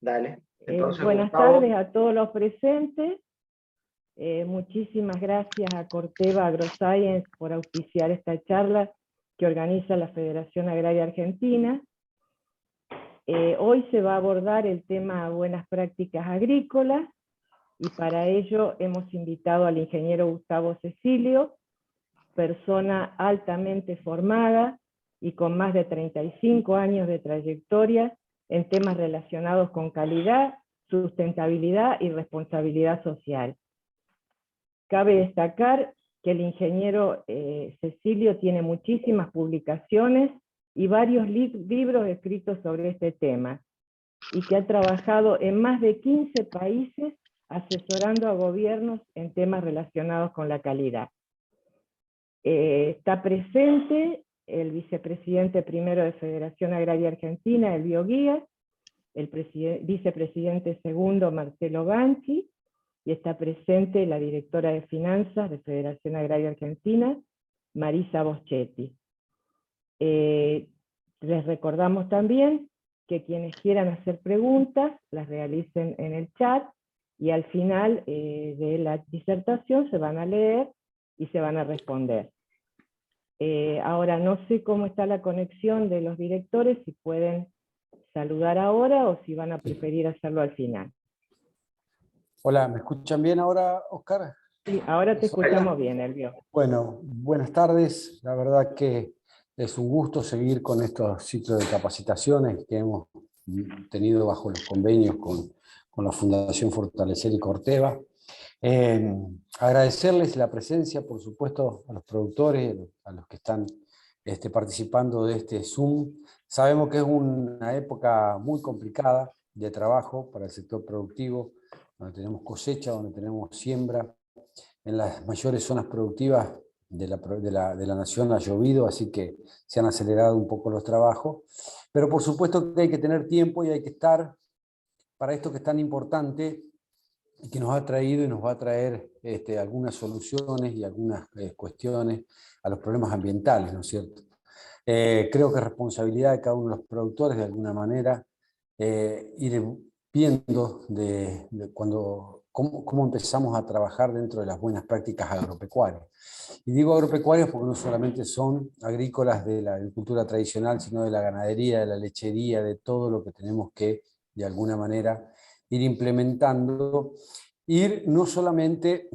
Dale. Entonces, Buenas Gustavo. tardes a todos los presentes. Muchísimas gracias a Corteva AgroScience por auspiciar esta charla que organiza la Federación Agraria Argentina. Hoy se va a abordar el tema buenas prácticas agrícolas, y para ello hemos invitado al ingeniero Gustavo Cecilio, persona altamente formada y con más de 35 años de trayectoria en temas relacionados con calidad, sustentabilidad y responsabilidad social. Cabe destacar que el ingeniero Cecilio tiene muchísimas publicaciones y varios libros escritos sobre este tema, y que ha trabajado en más de 15 países asesorando a gobiernos en temas relacionados con la calidad. Está presente el vicepresidente primero de Federación Agraria Argentina, Elvio Guías, el vicepresidente segundo, Marcelo Banchi, y está presente la directora de Finanzas de Federación Agraria Argentina, Marisa Boschetti. Les recordamos también que quienes quieran hacer preguntas las realicen en el chat, y al final de la disertación se van a leer y se van a responder. Ahora no sé cómo está la conexión de los directores, si pueden saludar ahora o si van a preferir hacerlo al final. Hola, ¿me escuchan bien ahora, Oscar? Sí, ahora te escuchamos bien, Elvio. Bueno, buenas tardes. La verdad que es un gusto seguir con estos ciclos de capacitaciones que hemos tenido bajo los convenios con la Fundación Fortalecer y Corteva. Agradecerles la presencia, por supuesto, a los productores, a los que están participando de este Zoom. Sabemos que es una época muy complicada de trabajo para el sector productivo, donde tenemos cosecha, donde tenemos siembra. En las mayores zonas productivas de la nación ha llovido, así que se han acelerado un poco los trabajos. Pero por supuesto que hay que tener tiempo y hay que estar para esto que es tan importante y que nos ha traído y nos va a traer algunas soluciones y algunas cuestiones a los problemas ambientales, ¿no es cierto? Creo que es responsabilidad de cada uno de los productores, de alguna manera, ir viendo cómo empezamos a trabajar dentro de las buenas prácticas agropecuarias. Y digo agropecuarias porque no solamente son agrícolas de la agricultura tradicional, sino de la ganadería, de la lechería, de todo lo que tenemos que, de alguna manera, ir implementando, ir no solamente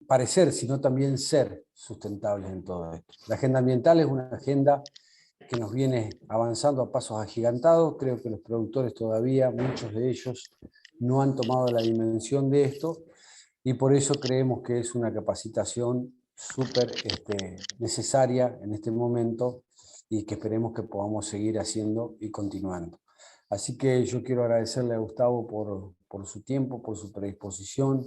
parecer, sino también ser sustentables en todo esto. La agenda ambiental es una agenda que nos viene avanzando a pasos agigantados. Creo que los productores todavía, muchos de ellos, no han tomado la dimensión de esto, y por eso creemos que es una capacitación súper necesaria en este momento, y que esperemos que podamos seguir haciendo y continuando. Así que yo quiero agradecerle a Gustavo por su tiempo, por su predisposición,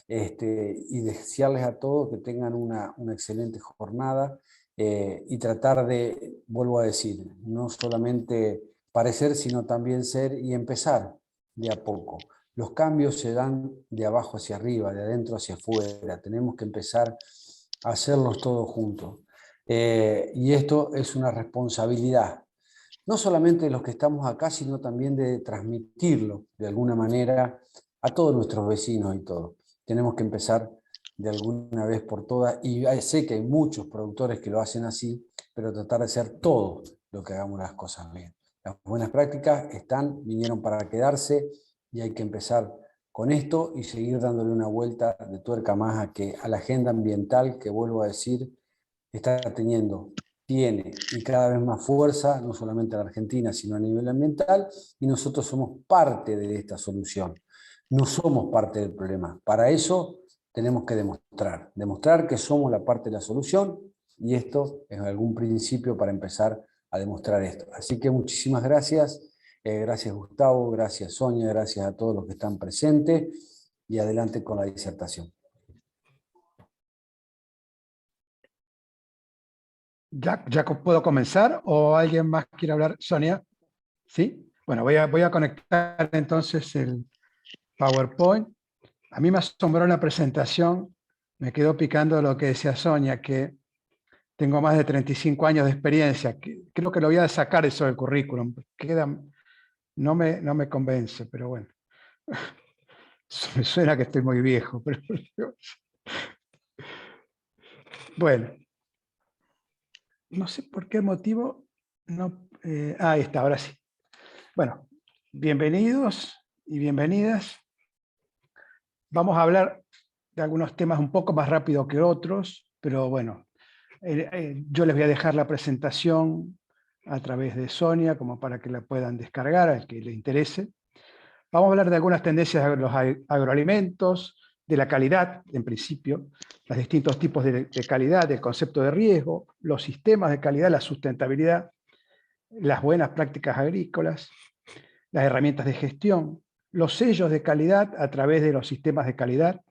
y desearles a todos que tengan una excelente jornada, y tratar de, vuelvo a decir, no solamente parecer, sino también ser y empezar de a poco. Los cambios se dan de abajo hacia arriba, de adentro hacia afuera. Tenemos que empezar a hacerlos todos juntos. Y esto es una responsabilidad, no solamente de los que estamos acá, sino también de transmitirlo de alguna manera a todos nuestros vecinos y todo. Tenemos que empezar de alguna vez por todas, y sé que hay muchos productores que lo hacen así, pero tratar de hacer todo lo que hagamos las cosas bien. Las buenas prácticas vinieron para quedarse, y hay que empezar con esto y seguir dándole una vuelta de tuerca más a la agenda ambiental, que, vuelvo a decir, tiene y cada vez más fuerza, no solamente en la Argentina, sino a nivel ambiental, y nosotros somos parte de esta solución. No somos parte del problema. Para eso tenemos que demostrar que somos la parte de la solución, y esto es algún principio para empezar a demostrar esto. Así que muchísimas gracias. Gracias Gustavo, gracias Sonia, gracias a todos los que están presentes, y adelante con la disertación. ¿Ya puedo comenzar o alguien más quiere hablar? Sonia, ¿sí? Bueno, voy a conectar entonces el PowerPoint. A mí me asombró la presentación, me quedó picando lo que decía Sonia, que tengo más de 35 años de experiencia. Creo que lo voy a sacar eso del currículum. Queda no me convence, pero bueno. Me suena que estoy muy viejo, pero bueno. No sé por qué motivo no... ahí está, ahora sí. Bueno, bienvenidos y bienvenidas. Vamos a hablar de algunos temas un poco más rápido que otros, pero bueno, yo les voy a dejar la presentación a través de Sonia, como para que la puedan descargar al que le interese. Vamos a hablar de algunas tendencias de los agroalimentos, de la calidad, en principio, los distintos tipos de calidad, el concepto de riesgo, los sistemas de calidad, la sustentabilidad, las buenas prácticas agrícolas, las herramientas de gestión, los sellos de calidad a través de los sistemas de calidad,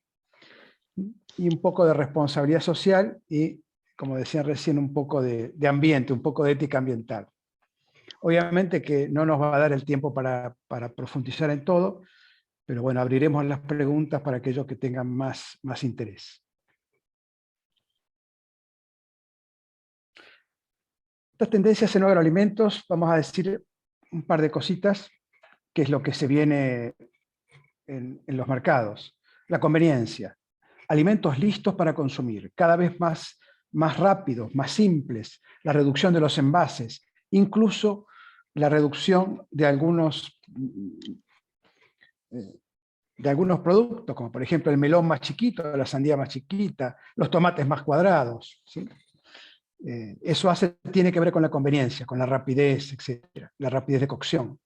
y un poco de responsabilidad social y, como decía recién, un poco de ambiente, un poco de ética ambiental. Obviamente que no nos va a dar el tiempo para profundizar en todo, pero bueno, abriremos las preguntas para aquellos que tengan más interés. Estas tendencias en agroalimentos, vamos a decir un par de cositas, que es lo que se viene en los mercados. La conveniencia. Alimentos listos para consumir, cada vez más rápidos, más simples, la reducción de los envases, incluso la reducción de algunos productos, como por ejemplo el melón más chiquito, la sandía más chiquita, los tomates más cuadrados, ¿sí? Eso tiene que ver con la conveniencia, con la rapidez, etcétera, la rapidez de cocción.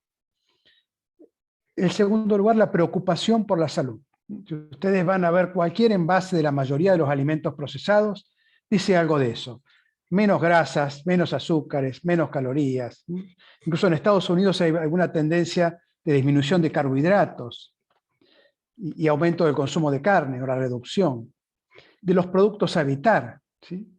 En segundo lugar, la preocupación por la salud. Si ustedes van a ver cualquier envase de la mayoría de los alimentos procesados, dice algo de eso. Menos grasas, menos azúcares, menos calorías. Incluso en Estados Unidos hay alguna tendencia de disminución de carbohidratos y aumento del consumo de carne o la reducción. De los productos a evitar, ¿sí?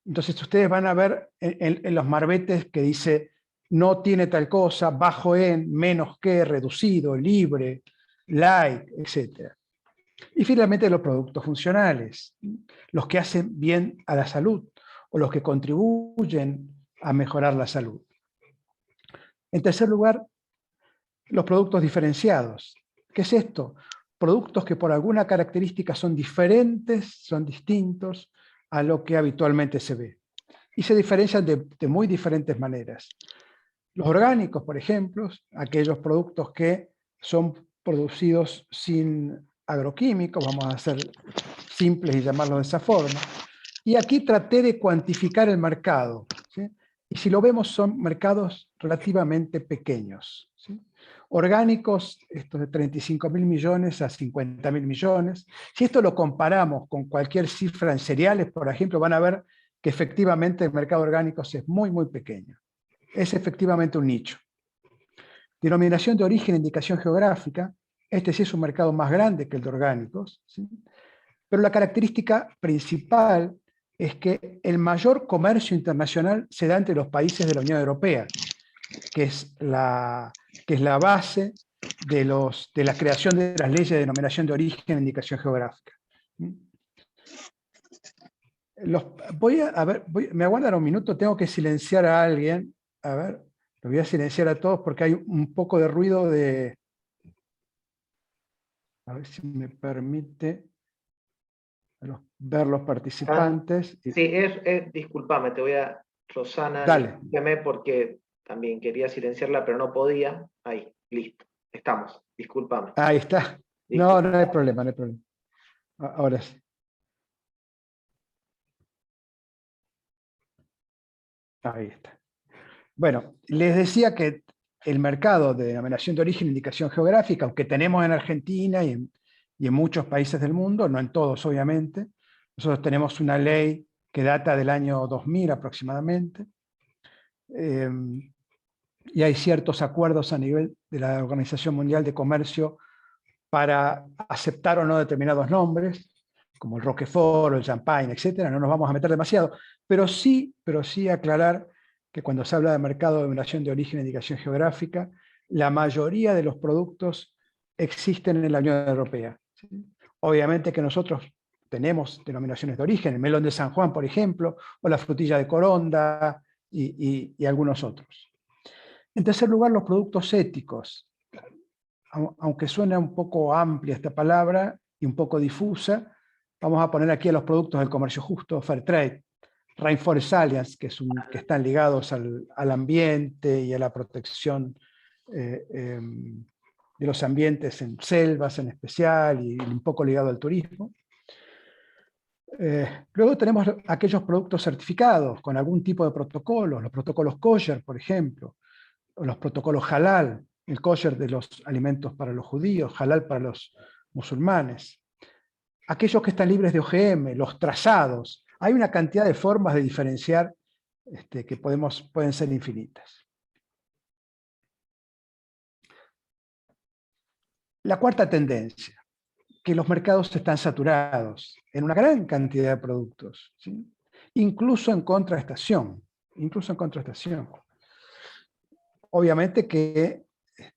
Entonces ustedes van a ver en los marbetes que dice no tiene tal cosa, bajo en, menos que, reducido, libre, light, etc. Y finalmente los productos funcionales, los que hacen bien a la salud o los que contribuyen a mejorar la salud. En tercer lugar, los productos diferenciados. ¿Qué es esto? Productos que por alguna característica son diferentes, son distintos a lo que habitualmente se ve. Y se diferencian de muy diferentes maneras. Los orgánicos, por ejemplo, aquellos productos que son producidos sin agroquímicos, vamos a ser simples y llamarlos de esa forma. Y aquí traté de cuantificar el mercado, ¿sí? Y si lo vemos son mercados relativamente pequeños, ¿sí? Orgánicos, estos de 35.000 millones a 50.000 millones. Si esto lo comparamos con cualquier cifra en cereales, por ejemplo, van a ver que efectivamente el mercado orgánico es muy pequeño. Es efectivamente un nicho. Denominación de origen e indicación geográfica. Este sí es un mercado más grande que el de orgánicos, ¿sí? Pero la característica principal es que el mayor comercio internacional se da entre los países de la Unión Europea, que es la base de la creación de las leyes de denominación de origen e indicación geográfica. Me aguardan un minuto, tengo que silenciar a alguien. A ver, lo voy a silenciar a todos porque hay un poco de ruido de... A ver si me permite ver los participantes. Sí, discúlpame, te voy a... Rosana, dale. Discúlpeme porque también quería silenciarla, pero no podía. Ahí, listo, estamos, discúlpame. Ahí está. No hay problema, no hay problema. Ahora sí. Ahí está. Bueno, les decía que el mercado de denominación de origen e indicación geográfica, aunque tenemos en Argentina y en muchos países del mundo, no en todos obviamente, nosotros tenemos una ley que data del año 2000 aproximadamente, y hay ciertos acuerdos a nivel de la Organización Mundial de Comercio para aceptar o no determinados nombres, como el Roquefort, el Champagne, etc. No nos vamos a meter demasiado, pero sí aclarar que cuando se habla de mercado de denominación de origen e indicación geográfica, la mayoría de los productos existen en la Unión Europea. ¿Sí? Obviamente que nosotros tenemos denominaciones de origen, el melón de San Juan, por ejemplo, o la frutilla de Coronda y algunos otros. En tercer lugar, los productos éticos. Aunque suena un poco amplia esta palabra y un poco difusa, vamos a poner aquí a los productos del comercio justo, Fair Trade, Rainforest Alliance, que están ligados al ambiente y a la protección de los ambientes en selvas en especial, y un poco ligado al turismo. Luego tenemos aquellos productos certificados con algún tipo de protocolos, los protocolos kosher, por ejemplo, o los protocolos halal, el kosher de los alimentos para los judíos, halal para los musulmanes. Aquellos que están libres de OGM, los trazados. Hay una cantidad de formas de diferenciar que pueden ser infinitas. La cuarta tendencia, que los mercados están saturados en una gran cantidad de productos, ¿sí? Incluso en contraestación. Obviamente que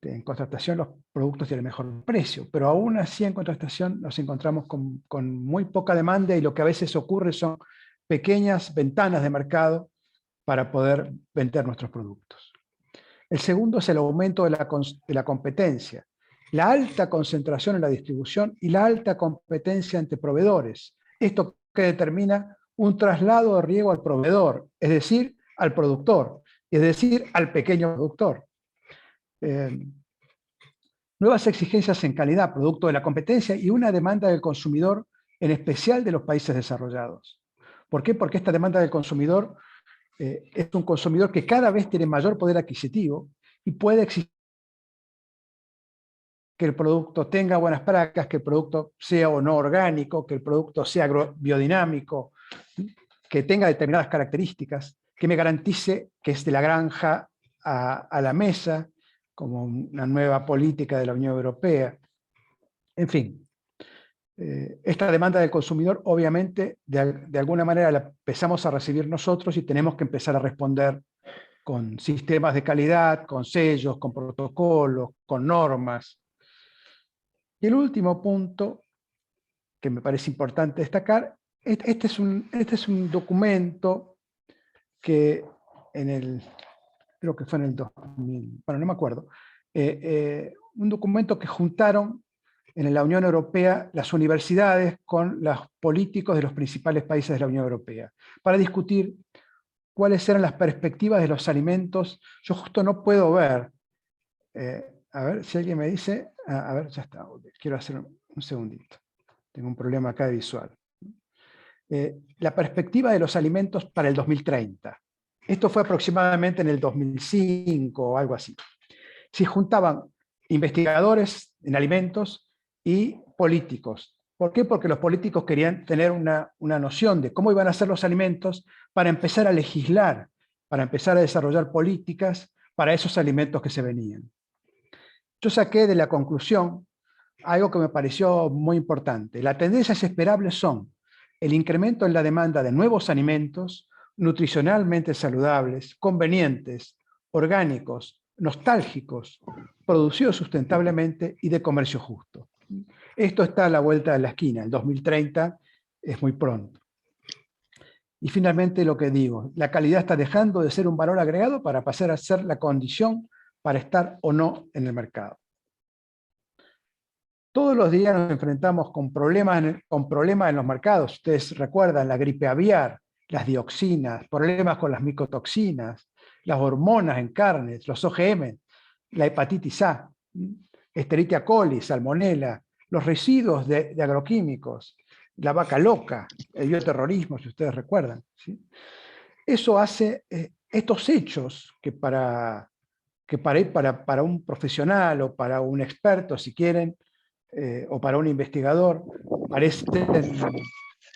en contratación los productos tienen mejor precio, pero aún así en contratación nos encontramos con muy poca demanda, y lo que a veces ocurre son pequeñas ventanas de mercado para poder vender nuestros productos. El segundo es el aumento de la competencia, la alta concentración en la distribución y la alta competencia entre proveedores. Esto que determina un traslado de riesgo al proveedor, es decir, al productor, es decir, al pequeño productor. Nuevas exigencias en calidad, producto de la competencia, y una demanda del consumidor, en especial de los países desarrollados. ¿Por qué? Porque esta demanda del consumidor es un consumidor que cada vez tiene mayor poder adquisitivo y puede exigir que el producto tenga buenas prácticas, que el producto sea o no orgánico, que el producto sea biodinámico, que tenga determinadas características, que me garantice que es de la granja a la mesa, como una nueva política de la Unión Europea. En fin, esta demanda del consumidor, obviamente, de alguna manera la empezamos a recibir nosotros, y tenemos que empezar a responder con sistemas de calidad, con sellos, con protocolos, con normas. Y el último punto que me parece importante destacar, este es un documento que creo que fue en el 2000, bueno, no me acuerdo, un documento que juntaron en la Unión Europea las universidades con los políticos de los principales países de la Unión Europea, para discutir cuáles eran las perspectivas de los alimentos. Yo justo no puedo ver, a ver si alguien me dice, a ver, ya está, quiero hacer un segundito, tengo un problema acá de visual. La perspectiva de los alimentos para el 2030. Esto fue aproximadamente en el 2005 o algo así. Se juntaban investigadores en alimentos y políticos. ¿Por qué? Porque los políticos querían tener una noción de cómo iban a ser los alimentos para empezar a legislar, para empezar a desarrollar políticas para esos alimentos que se venían. Yo saqué de la conclusión algo que me pareció muy importante. Las tendencias esperables son el incremento en la demanda de nuevos alimentos nutricionalmente saludables, convenientes, orgánicos, nostálgicos, producidos sustentablemente y de comercio justo. Esto está a la vuelta de la esquina, el 2030 es muy pronto. Y finalmente lo que digo, la calidad está dejando de ser un valor agregado para pasar a ser la condición para estar o no en el mercado. Todos los días nos enfrentamos con problemas en los mercados. Ustedes recuerdan la gripe aviar, las dioxinas, problemas con las micotoxinas, las hormonas en carnes, los OGM, la hepatitis A, Escherichia coli, salmonella, los residuos de agroquímicos, la vaca loca, el bioterrorismo, si ustedes recuerdan, ¿sí? Eso hace estos hechos que para un profesional o para un experto, si quieren, o para un investigador, parecen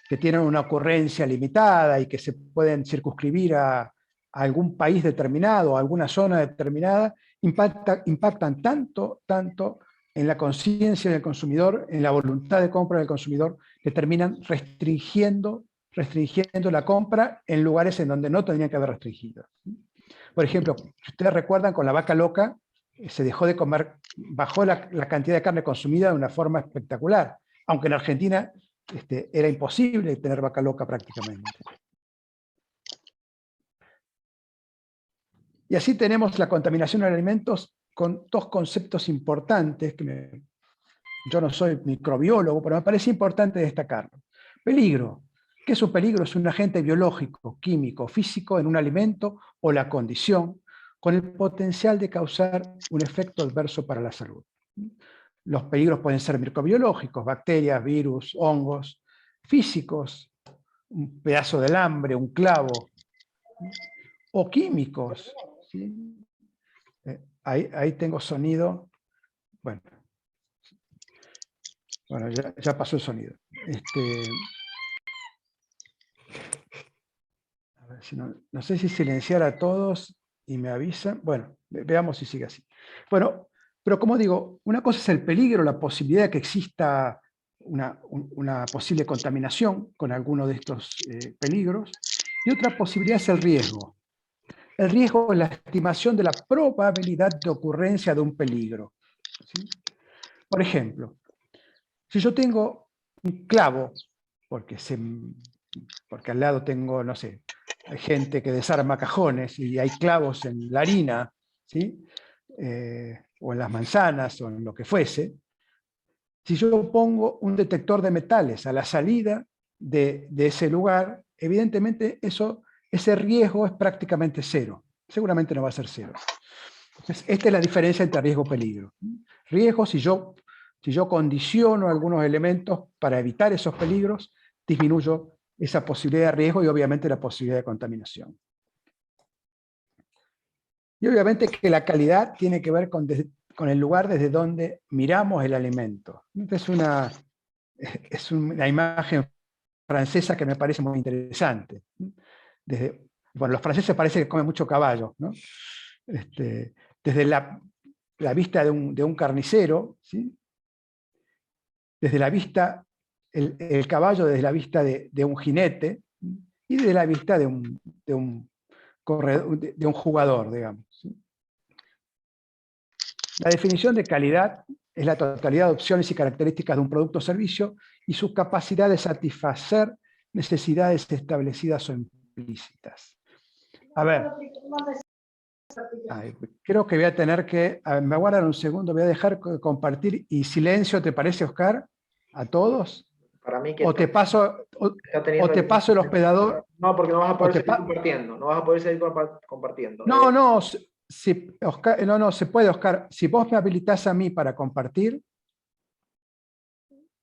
que tienen una ocurrencia limitada y que se pueden circunscribir a algún país determinado, a alguna zona determinada, impactan tanto en la conciencia del consumidor, en la voluntad de compra del consumidor, que terminan restringiendo la compra en lugares en donde no tendrían que haber restringido. Por ejemplo, si ustedes recuerdan, con la vaca loca, se dejó de comer, bajó la cantidad de carne consumida de una forma espectacular, aunque en Argentina era imposible tener vaca loca prácticamente. Y así tenemos la contaminación de alimentos con dos conceptos importantes, yo no soy microbiólogo, pero me parece importante destacarlo. Peligro. ¿Qué es un peligro? Es un agente biológico, químico, físico en un alimento o la condición, con el potencial de causar un efecto adverso para la salud. Los peligros pueden ser microbiológicos, bacterias, virus, hongos, físicos, un pedazo de alambre, un clavo, o químicos. ¿Sí? Ahí tengo sonido. Bueno, ya pasó el sonido. A ver si no sé si silenciar a todos y me avisan. Bueno, veamos si sigue así. Bueno, pero como digo, una cosa es el peligro, la posibilidad de que exista una posible contaminación con alguno de estos peligros, y otra posibilidad es el riesgo. El riesgo es la estimación de la probabilidad de ocurrencia de un peligro. ¿Sí? Por ejemplo, si yo tengo un clavo, porque al lado tengo, no sé, hay gente que desarma cajones y hay clavos en la harina, ¿sí? O en las manzanas o en lo que fuese. Si yo pongo un detector de metales a la salida de ese lugar, evidentemente ese riesgo es prácticamente cero. Seguramente no va a ser cero. Entonces, esta es la diferencia entre riesgo y peligro. Riesgo, si yo condiciono algunos elementos para evitar esos peligros, disminuyo esa posibilidad de riesgo y obviamente la posibilidad de contaminación. Y obviamente que la calidad tiene que ver con el lugar desde donde miramos el alimento. Esta es una imagen francesa que me parece muy interesante. Bueno, los franceses parece que comen mucho caballo, ¿no? Desde la vista de un carnicero, ¿sí? Desde la vista, el caballo desde la vista de un jinete, y desde la vista de un jugador, digamos. ¿Sí? La definición de calidad es la totalidad de opciones y características de un producto o servicio y su capacidad de satisfacer necesidades establecidas o implícitas. A ver. Creo que voy a tener que... me aguardan un segundo, voy a dejar de compartir. ¿Y silencio te parece, Oscar? ¿A todos? Para mí que o te paso el hospedador. No, porque no vas a poder seguir compartiendo. No vas a poder seguir compartiendo. No, Oscar, no, se puede, Oscar. Si vos me habilitás a mí para compartir,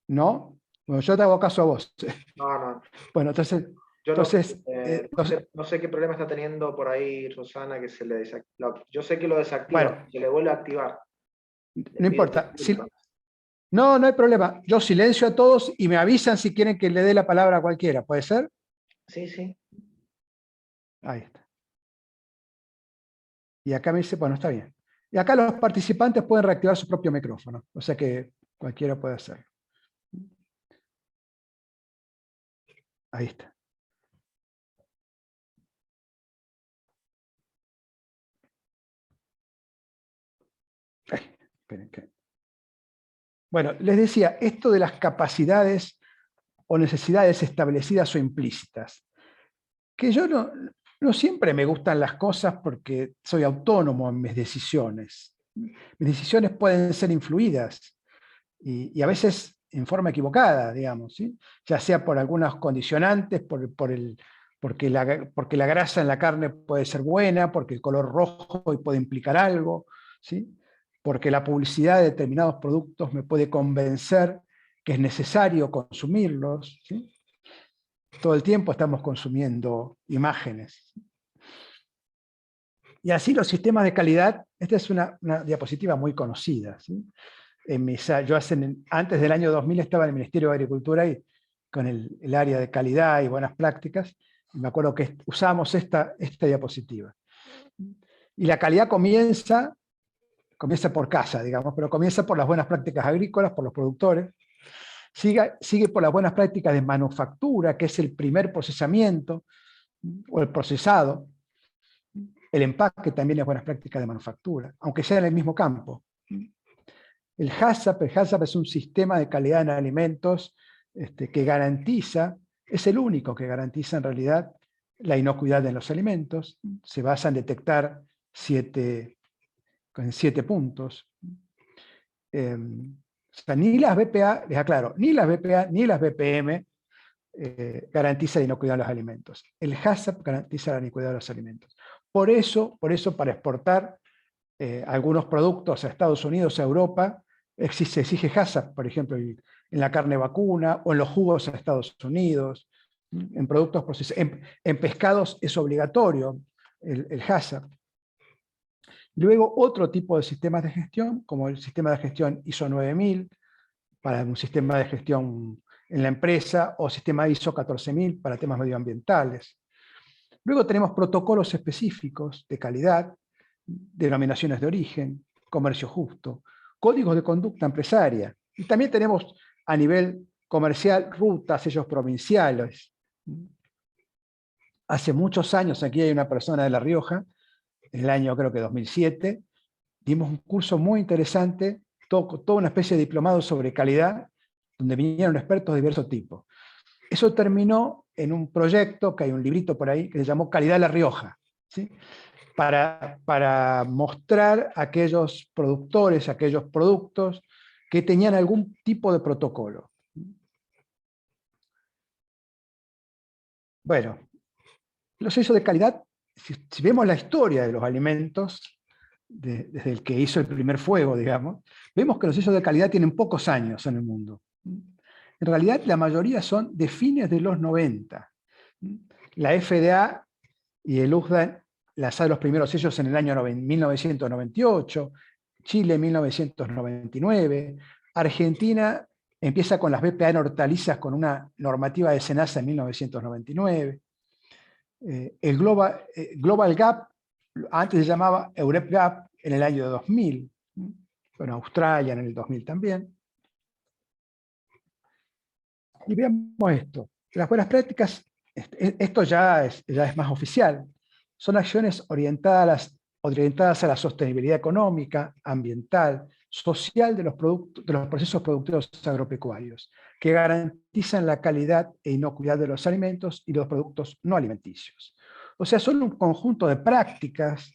¿no? Bueno, yo te hago caso a vos. No. Bueno, entonces... no sé qué problema está teniendo por ahí Rosana, que se le desactiva. Yo sé que lo desactiva, bueno, se le vuelve a activar. No importa. No hay problema. Yo silencio a todos y me avisan si quieren que le dé la palabra a cualquiera. ¿Puede ser? Sí. Ahí está. Y acá me dice, bueno, está bien. Y acá los participantes pueden reactivar su propio micrófono. O sea que cualquiera puede hacerlo. Ahí está. Bueno, les decía, esto de las capacidades o necesidades establecidas o implícitas, que yo no siempre me gustan las cosas porque soy autónomo en mis decisiones. Mis decisiones pueden ser influidas y a veces en forma equivocada, digamos, ¿sí? Ya sea por algunos condicionantes, porque la grasa en la carne puede ser buena, porque el color rojo puede implicar algo, ¿sí? Porque la publicidad de determinados productos me puede convencer que es necesario consumirlos, ¿sí? Todo el tiempo estamos consumiendo imágenes. Y así los sistemas de calidad, esta es una diapositiva muy conocida, ¿sí? Yo antes del año 2000 estaba en el Ministerio de Agricultura y con el área de calidad y buenas prácticas, y me acuerdo que usamos esta diapositiva. Y la calidad comienza por casa, digamos, pero comienza por las buenas prácticas agrícolas, por los productores, sigue por las buenas prácticas de manufactura, que es el primer procesamiento, o el procesado. El empaque también es buenas prácticas de manufactura, aunque sea en el mismo campo. El HACCP es un sistema de calidad en alimentos que garantiza, es el único que garantiza en realidad la inocuidad de los alimentos. Se basa en detectar 7 puntos. O sea, ni las BPA, les aclaro, ni las BPA ni las BPM garantiza la inocuidad de los alimentos. El HACCP garantiza la inocuidad de los alimentos. Por eso para exportar algunos productos a Estados Unidos, a Europa, se exige HACCP, por ejemplo, en la carne vacuna o en los jugos a Estados Unidos, en productos procesados. En pescados es obligatorio el HACCP. Luego, otro tipo de sistemas de gestión, como el sistema de gestión ISO 9000, para un sistema de gestión en la empresa, o sistema ISO 14000 para temas medioambientales. Luego tenemos protocolos específicos de calidad, denominaciones de origen, comercio justo, códigos de conducta empresaria. Y también tenemos a nivel comercial rutas, sellos provinciales. Hace muchos años, aquí hay una persona de La Rioja, en el año creo que 2007, dimos un curso muy interesante, toda una especie de diplomado sobre calidad, donde vinieron expertos de diversos tipos. Eso terminó en un proyecto, que hay un librito por ahí, que se llamó Calidad La Rioja, ¿sí? Para mostrar a aquellos productores, a aquellos productos que tenían algún tipo de protocolo. Bueno, los sellos de calidad, si vemos la historia de los alimentos, desde el que hizo el primer fuego, digamos, vemos que los sellos de calidad tienen pocos años en el mundo. En realidad, la mayoría son de fines de los 90. La FDA y el USDA lanzaron los primeros sellos en el año 1998, Chile en 1999, Argentina empieza con las BPA en hortalizas con una normativa de SENASA en 1999. El Global Gap, antes se llamaba Eurep Gap, en el año 2000. Bueno, Australia en el 2000 también. Y veamos esto. Las buenas prácticas, esto ya es más oficial. Son acciones orientadas a la sostenibilidad económica, ambiental, social de los procesos productivos agropecuarios, que garantizan la calidad e inocuidad de los alimentos y los productos no alimenticios. O sea, son un conjunto de prácticas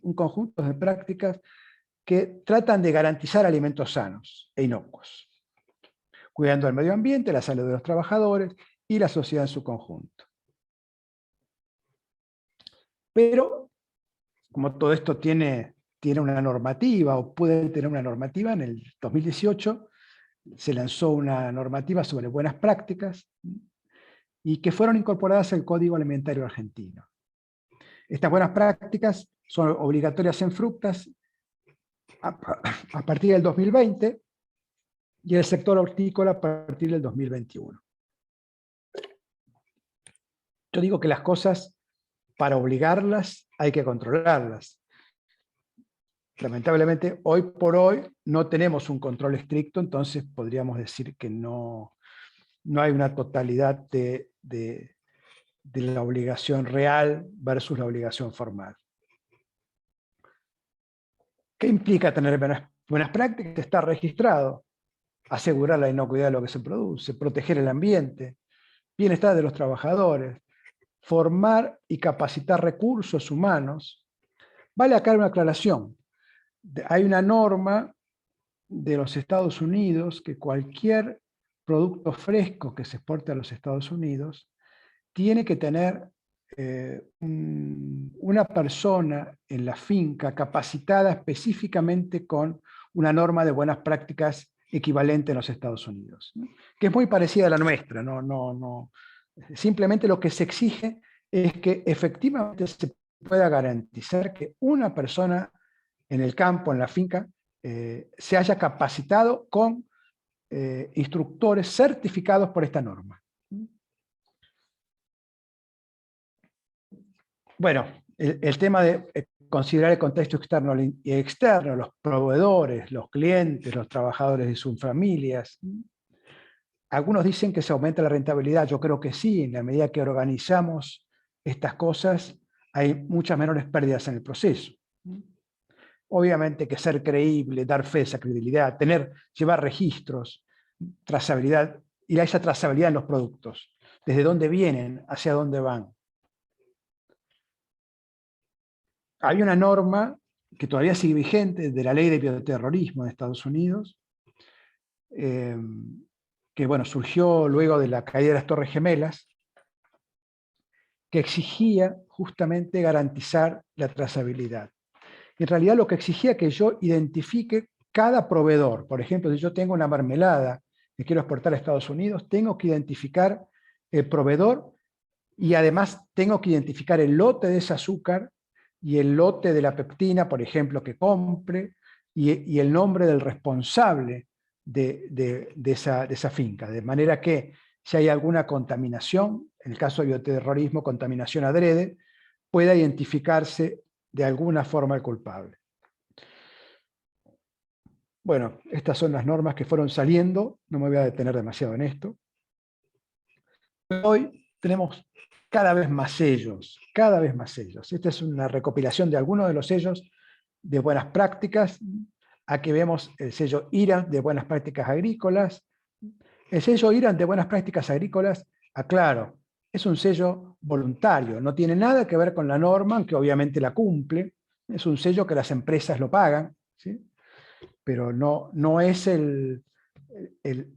que tratan de garantizar alimentos sanos e inocuos, cuidando el medio ambiente, la salud de los trabajadores y la sociedad en su conjunto. Pero, como todo esto tiene una normativa, o puede tener una normativa, en el 2018 se lanzó una normativa sobre buenas prácticas y que fueron incorporadas al Código Alimentario Argentino. Estas buenas prácticas son obligatorias en frutas a partir del 2020 y en el sector hortícola a partir del 2021. Yo digo que las cosas, para obligarlas, hay que controlarlas. Lamentablemente, hoy por hoy no tenemos un control estricto, entonces podríamos decir que no hay una totalidad de la obligación real versus la obligación formal. ¿Qué implica tener buenas prácticas? Estar registrado, asegurar la inocuidad de lo que se produce, proteger el ambiente, bienestar de los trabajadores, formar y capacitar recursos humanos. Vale acá una aclaración. Hay una norma de los Estados Unidos que cualquier producto fresco que se exporte a los Estados Unidos tiene que tener una persona en la finca capacitada específicamente con una norma de buenas prácticas equivalente en los Estados Unidos, ¿no? Que es muy parecida a la nuestra. Simplemente lo que se exige es que efectivamente se pueda garantizar que una persona en el campo, en la finca, se haya capacitado con instructores certificados por esta norma. Bueno, el tema de considerar el contexto externo y externo, los proveedores, los clientes, los trabajadores y sus familias. Algunos dicen que se aumenta la rentabilidad. Yo creo que sí, en la medida que organizamos estas cosas, hay muchas menores pérdidas en el proceso. Obviamente que ser creíble, dar fe, esa credibilidad, llevar registros, trazabilidad, y esa trazabilidad en los productos, desde dónde vienen, hacia dónde van. Hay una norma que todavía sigue vigente, de la ley de bioterrorismo de Estados Unidos, que bueno, surgió luego de la caída de las Torres Gemelas, que exigía justamente garantizar la trazabilidad. En realidad lo que exigía que yo identifique cada proveedor. Por ejemplo, si yo tengo una mermelada que quiero exportar a Estados Unidos, tengo que identificar el proveedor y además tengo que identificar el lote de ese azúcar y el lote de la peptina, por ejemplo, que compre, y el nombre del responsable de esa finca. De manera que si hay alguna contaminación, en el caso de bioterrorismo, contaminación adrede, pueda identificarse de alguna forma el culpable. Bueno, estas son las normas que fueron saliendo, no me voy a detener demasiado en esto. Hoy tenemos cada vez más sellos, cada vez más sellos. Esta es una recopilación de algunos de los sellos de buenas prácticas. Aquí vemos el sello IRAN de buenas prácticas agrícolas. El sello IRAN de buenas prácticas agrícolas, aclaro, es un sello voluntario, no tiene nada que ver con la norma, aunque obviamente la cumple. Es un sello que las empresas lo pagan, ¿sí? Pero no es el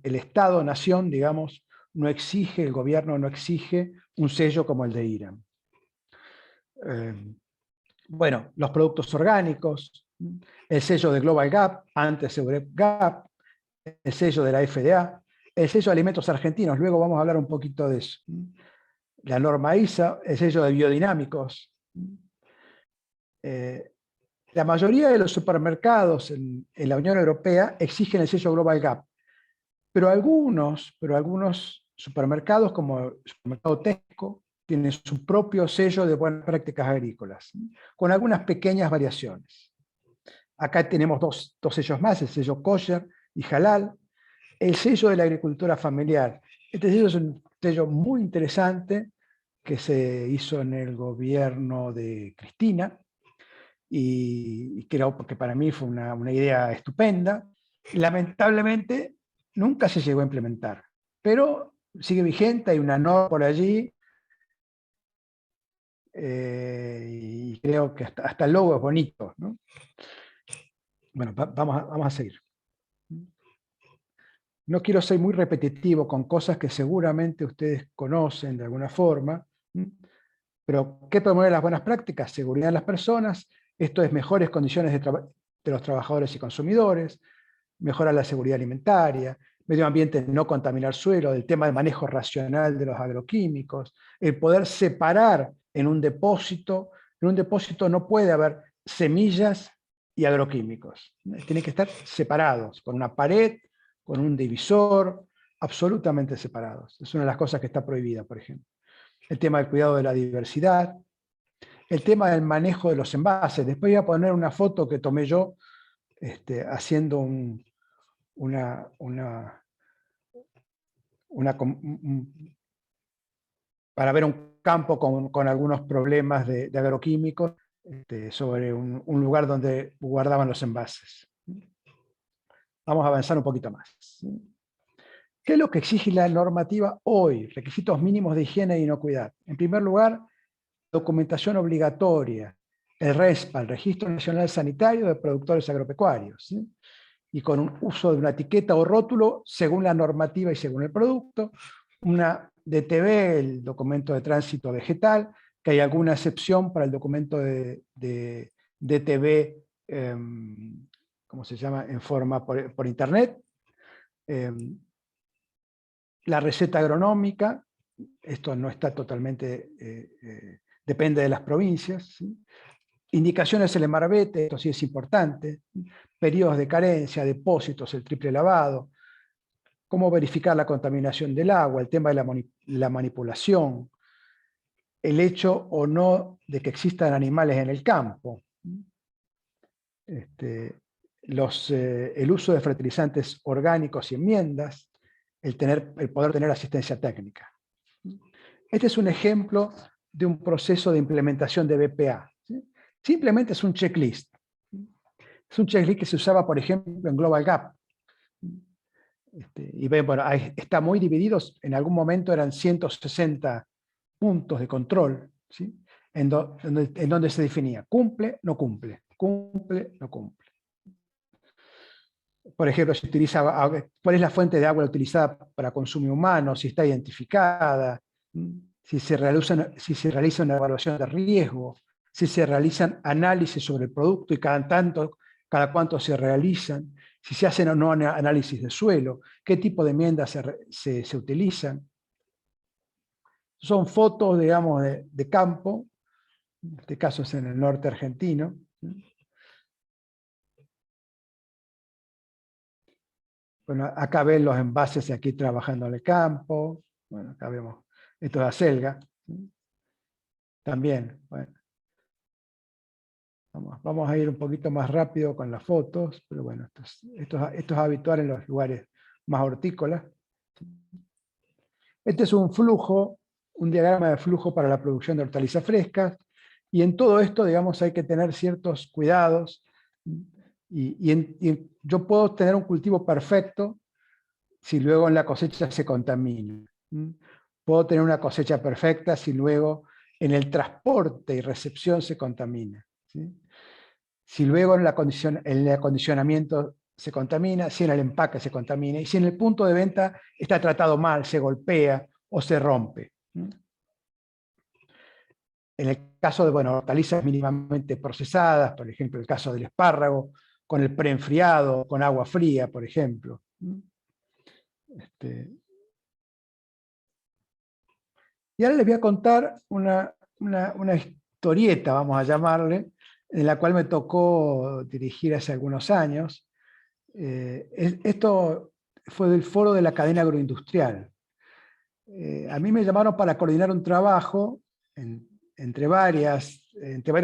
Estado-nación, digamos, no exige, el gobierno no exige un sello como el de IRAN. Bueno, los productos orgánicos, el sello de Global Gap, antes Eurep Gap, el sello de la FDA, el sello de alimentos argentinos, luego vamos a hablar un poquito de eso. La norma ISA, el sello de biodinámicos. La mayoría de los supermercados en la Unión Europea exigen el sello Global Gap, pero algunos supermercados, como el supermercado Tesco, tienen su propio sello de buenas prácticas agrícolas, con algunas pequeñas variaciones. Acá tenemos dos sellos más, el sello Kosher y Halal, el sello de la agricultura familiar. Este sello es un sello muy interesante que se hizo en el gobierno de Cristina, y creo que para mí fue una idea estupenda. Lamentablemente nunca se llegó a implementar, pero sigue vigente, hay una norma por allí, y creo que hasta el logo es bonito, ¿no? Bueno, vamos a seguir. No quiero ser muy repetitivo con cosas que seguramente ustedes conocen de alguna forma, pero ¿qué promueve las buenas prácticas? Seguridad de las personas, esto es mejores condiciones de los trabajadores y consumidores, mejorar la seguridad alimentaria, medio ambiente, no contaminar suelo, el tema del manejo racional de los agroquímicos, el poder separar en un depósito no puede haber semillas y agroquímicos, tienen que estar separados, con una pared, con un divisor, absolutamente separados. Es una de las cosas que está prohibida, por ejemplo. El tema del cuidado de la diversidad, el tema del manejo de los envases. Después voy a poner una foto que tomé yo haciendo para ver un campo con algunos problemas de agroquímicos sobre un lugar donde guardaban los envases. Vamos a avanzar un poquito más. ¿Qué es lo que exige la normativa hoy? Requisitos mínimos de higiene e inocuidad. En primer lugar, documentación obligatoria, el RESPA, el Registro Nacional Sanitario de Productores Agropecuarios, ¿sí? Y con un uso de una etiqueta o rótulo según la normativa y según el producto, una DTV, el documento de tránsito vegetal, que hay alguna excepción para el documento de DTV, ¿cómo se llama?, en forma por internet. La receta agronómica, esto no está totalmente, depende de las provincias, ¿sí? Indicaciones en el marbete, esto sí es importante, periodos de carencia, depósitos, el triple lavado, cómo verificar la contaminación del agua, el tema de la manipulación, el hecho o no de que existan animales en el campo, el uso de fertilizantes orgánicos y enmiendas, el poder tener asistencia técnica. Este es un ejemplo de un proceso de implementación de BPA. ¿Sí? Simplemente es un checklist. Es un checklist que se usaba, por ejemplo, en Global Gap. Y ven, bueno, está muy divididos. En algún momento eran 160 puntos de control, ¿sí? en donde se definía cumple, no cumple. ¿Cumple? ¿No cumple? Por ejemplo, si utiliza, ¿cuál es la fuente de agua utilizada para consumo humano? Si está identificada, si se realiza una evaluación de riesgo, si se realizan análisis sobre el producto y cada cuánto se realizan, si se hacen o no análisis de suelo, qué tipo de enmiendas se utilizan. Son fotos, digamos, de campo, en este caso es en el norte argentino. Bueno, acá ven los envases aquí trabajando en el campo. Bueno, acá vemos, esto es acelga. También, bueno. Vamos a ir un poquito más rápido con las fotos, pero bueno, esto es habitual en los lugares más hortícolas. Este es un flujo, un diagrama de flujo para la producción de hortalizas frescas, y en todo esto, digamos, hay que tener ciertos cuidados, y yo puedo tener un cultivo perfecto si luego en la cosecha se contamina. Puedo tener una cosecha perfecta si luego en el transporte y recepción se contamina. ¿Sí? Si luego en el acondicionamiento se contamina, si en el empaque se contamina, y si en el punto de venta está tratado mal, se golpea o se rompe. En el caso de hortalizas mínimamente procesadas, por ejemplo, el caso del espárrago, con el preenfriado, con agua fría, por ejemplo. Y ahora les voy a contar una historieta, vamos a llamarle, en la cual me tocó dirigir hace algunos años. Esto fue del foro de la cadena agroindustrial. A mí me llamaron para coordinar un trabajo entre varios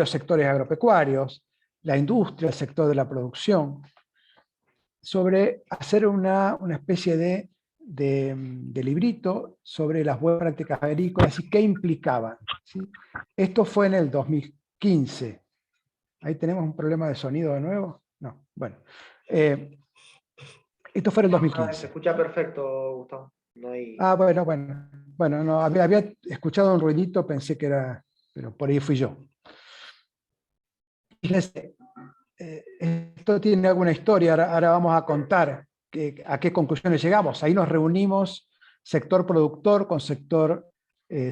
sectores agropecuarios, la industria, el sector de la producción, sobre hacer una especie de librito sobre las buenas prácticas agrícolas y qué implicaban. ¿Sí? Esto fue en el 2015. Ahí tenemos un problema de sonido de nuevo. No, bueno. Esto fue en el 2015. Se escucha perfecto, Gustavo. No hay... Bueno, no, había escuchado un ruidito, pensé que era, pero por ahí fui yo. Fíjense, esto tiene alguna historia, ahora vamos a contar a qué conclusiones llegamos. Ahí nos reunimos sector productor con sector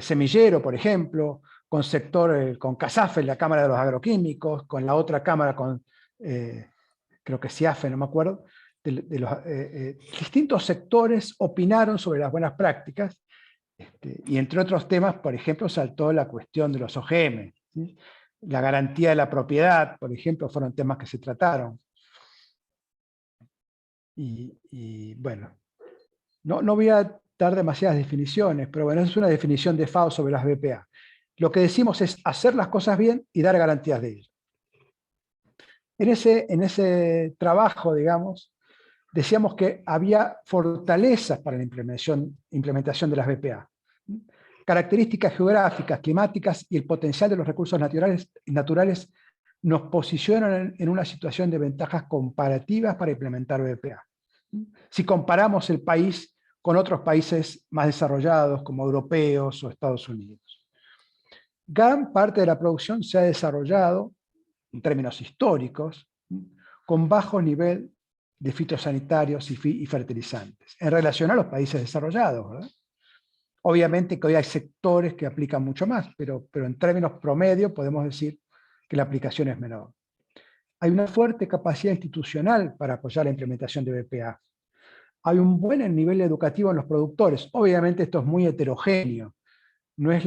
semillero, por ejemplo, con sector, con CASAFE, la Cámara de los Agroquímicos, con la otra cámara, creo que CIAFE, no me acuerdo, de los distintos sectores opinaron sobre las buenas prácticas, y entre otros temas, por ejemplo, saltó la cuestión de los OGM, ¿sí? La garantía de la propiedad, por ejemplo, fueron temas que se trataron. Y bueno, no voy a dar demasiadas definiciones, pero bueno, es una definición de FAO sobre las BPA. Lo que decimos es hacer las cosas bien y dar garantías de ello. En ese trabajo, digamos, decíamos que había fortalezas para la implementación de las BPA. Características geográficas, climáticas y el potencial de los recursos naturales nos posicionan en una situación de ventajas comparativas para implementar BPA. Si comparamos el país con otros países más desarrollados, como europeos o Estados Unidos. Gran parte de la producción se ha desarrollado, en términos históricos, con bajo nivel de fitosanitarios y fertilizantes, en relación a los países desarrollados, ¿verdad? Obviamente que hoy hay sectores que aplican mucho más, pero en términos promedio podemos decir que la aplicación es menor. Hay una fuerte capacidad institucional para apoyar la implementación de BPA. Hay un buen nivel educativo en los productores. Obviamente esto es muy heterogéneo. No es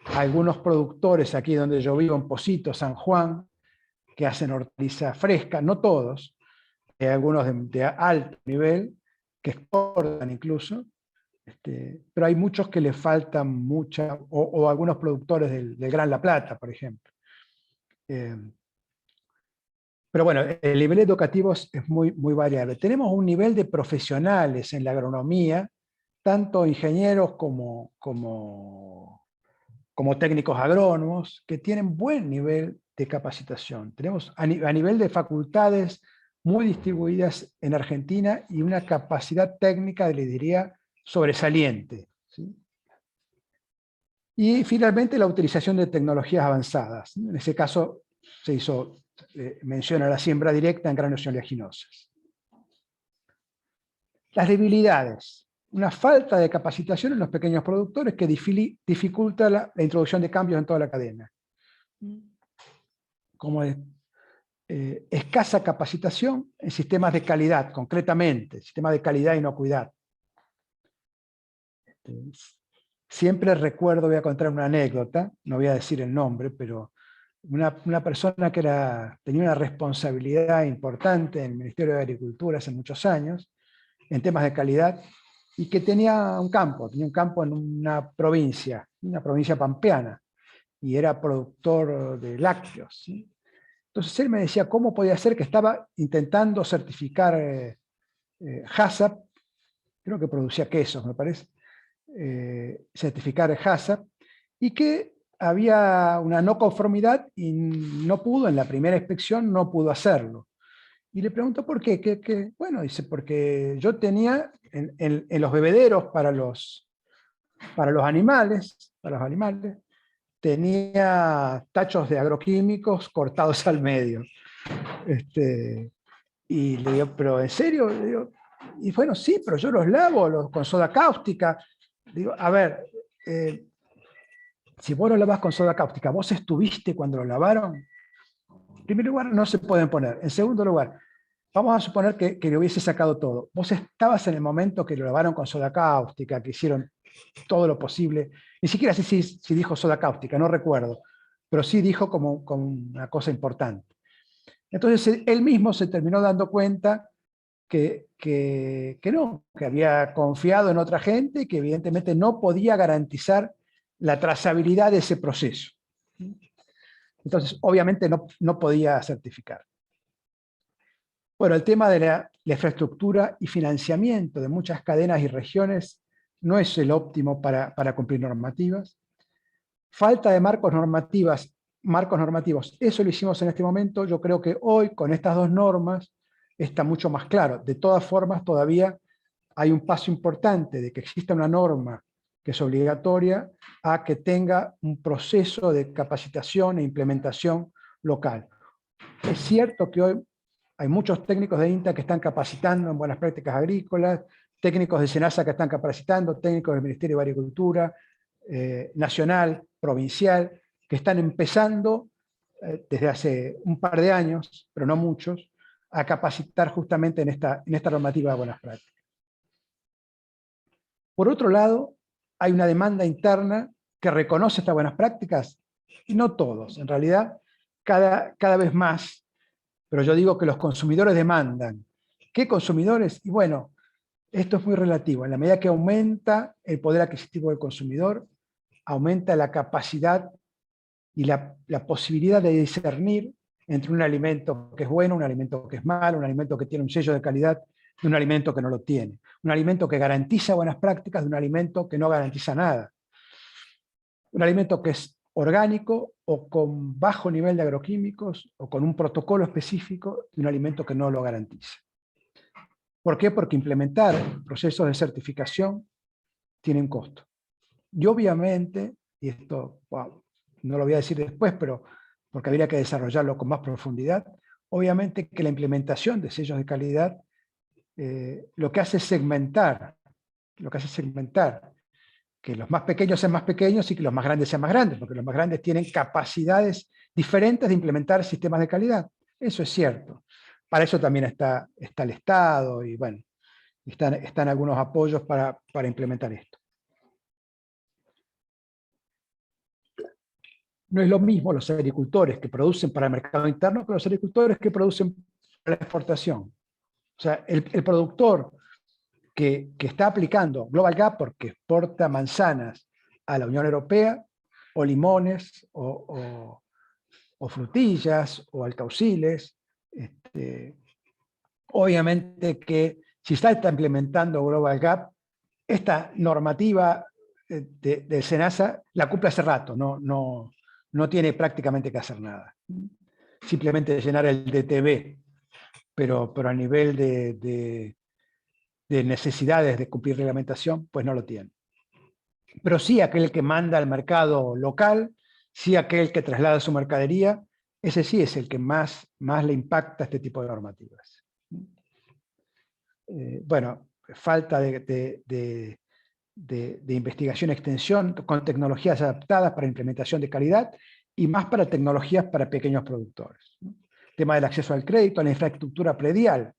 algunos productores aquí donde yo vivo, en Pocito, San Juan, que hacen hortaliza fresca, no todos, hay algunos de alto nivel, que exportan incluso, pero hay muchos que le faltan mucha, o algunos productores del Gran La Plata, por ejemplo. Pero bueno, el nivel educativo es muy variable. Tenemos un nivel de profesionales en la agronomía, tanto ingenieros como técnicos agrónomos, que tienen buen nivel de capacitación. Tenemos a nivel de facultades muy distribuidas en Argentina y una capacidad técnica, le diría, sobresaliente. ¿Sí? Y finalmente la utilización de tecnologías avanzadas. En ese caso se hizo menciona la siembra directa en granos oleaginosas. Las debilidades. Una falta de capacitación en los pequeños productores que dificulta la introducción de cambios en toda la cadena. Como escasa capacitación en sistemas de calidad, concretamente, sistemas de calidad e inocuidad. Siempre recuerdo, voy a contar una anécdota, no voy a decir el nombre, pero una persona que tenía una responsabilidad importante en el Ministerio de Agricultura hace muchos años, en temas de calidad, y que tenía un campo en una provincia pampeana, y era productor de lácteos, ¿sí? Entonces él me decía cómo podía ser que estaba intentando certificar HACCP, creo que producía quesos, me parece, certificar HACCP, y que había una no conformidad y no pudo, en la primera inspección no pudo hacerlo. Y le pregunto por qué. Bueno, dice, porque yo tenía en los bebederos para los animales, tenía tachos de agroquímicos cortados al medio. Y le digo, ¿pero en serio? Le digo, y bueno, sí, pero yo los lavo con soda cáustica. Digo, a ver, si vos lo lavás con soda cáustica, ¿vos estuviste cuando lo lavaron? En primer lugar, no se pueden poner. En segundo lugar, vamos a suponer que le hubiese sacado todo. Vos estabas en el momento que lo lavaron con soda cáustica, que hicieron todo lo posible. Ni siquiera sé si dijo soda cáustica, no recuerdo, pero sí dijo como una cosa importante. Entonces él mismo se terminó dando cuenta que había confiado en otra gente y que evidentemente no podía garantizar la trazabilidad de ese proceso. Entonces, obviamente no podía certificar. Bueno, el tema de la infraestructura y financiamiento de muchas cadenas y regiones no es el óptimo para cumplir normativas. Falta de marcos normativos, eso lo hicimos en este momento. Yo creo que hoy, con estas dos normas, está mucho más claro. De todas formas, todavía hay un paso importante de que exista una norma que es obligatoria a que tenga un proceso de capacitación e implementación local. Es cierto que hoy hay muchos técnicos de INTA que están capacitando en buenas prácticas agrícolas, técnicos de SENASA que están capacitando, técnicos del Ministerio de Agricultura, nacional, provincial, que están empezando desde hace un par de años, pero no muchos, a capacitar justamente en esta normativa de buenas prácticas. Por otro lado, hay una demanda interna que reconoce estas buenas prácticas, y no todos, en realidad cada vez más, pero yo digo que los consumidores demandan. ¿Qué consumidores? Y bueno, esto es muy relativo. En la medida que aumenta el poder adquisitivo del consumidor, aumenta la capacidad y la posibilidad de discernir entre un alimento que es bueno, un alimento que es malo, un alimento que tiene un sello de calidad de un alimento que no lo tiene. Un alimento que garantiza buenas prácticas de un alimento que no garantiza nada. Un alimento que es orgánico o con bajo nivel de agroquímicos o con un protocolo específico de un alimento que no lo garantiza. ¿Por qué? Porque implementar procesos de certificación tiene un costo. Y obviamente, y esto no lo voy a decir después, pero porque habría que desarrollarlo con más profundidad, obviamente que la implementación de sellos de calidad lo que hace es segmentar, que los más pequeños sean más pequeños y que los más grandes sean más grandes, porque los más grandes tienen capacidades diferentes de implementar sistemas de calidad. Eso es cierto. Para eso también está el Estado y bueno, están algunos apoyos para implementar esto. No es lo mismo los agricultores que producen para el mercado interno que los agricultores que producen para la exportación. O sea, el productor que está aplicando Global Gap porque exporta manzanas a la Unión Europea, o limones, o frutillas, o alcauciles, obviamente que si está implementando Global Gap, esta normativa del SENASA la cumple hace rato, no tiene prácticamente que hacer nada. Simplemente llenar el DTB, pero a nivel de necesidades de cumplir reglamentación, pues no lo tiene. Pero sí aquel que manda al mercado local, sí aquel que traslada su mercadería, ese sí es el que más le impacta este tipo de normativas. Bueno, falta de investigación y extensión con tecnologías adaptadas para implementación de calidad y más para tecnologías para pequeños productores. El tema del acceso al crédito, a la infraestructura predial,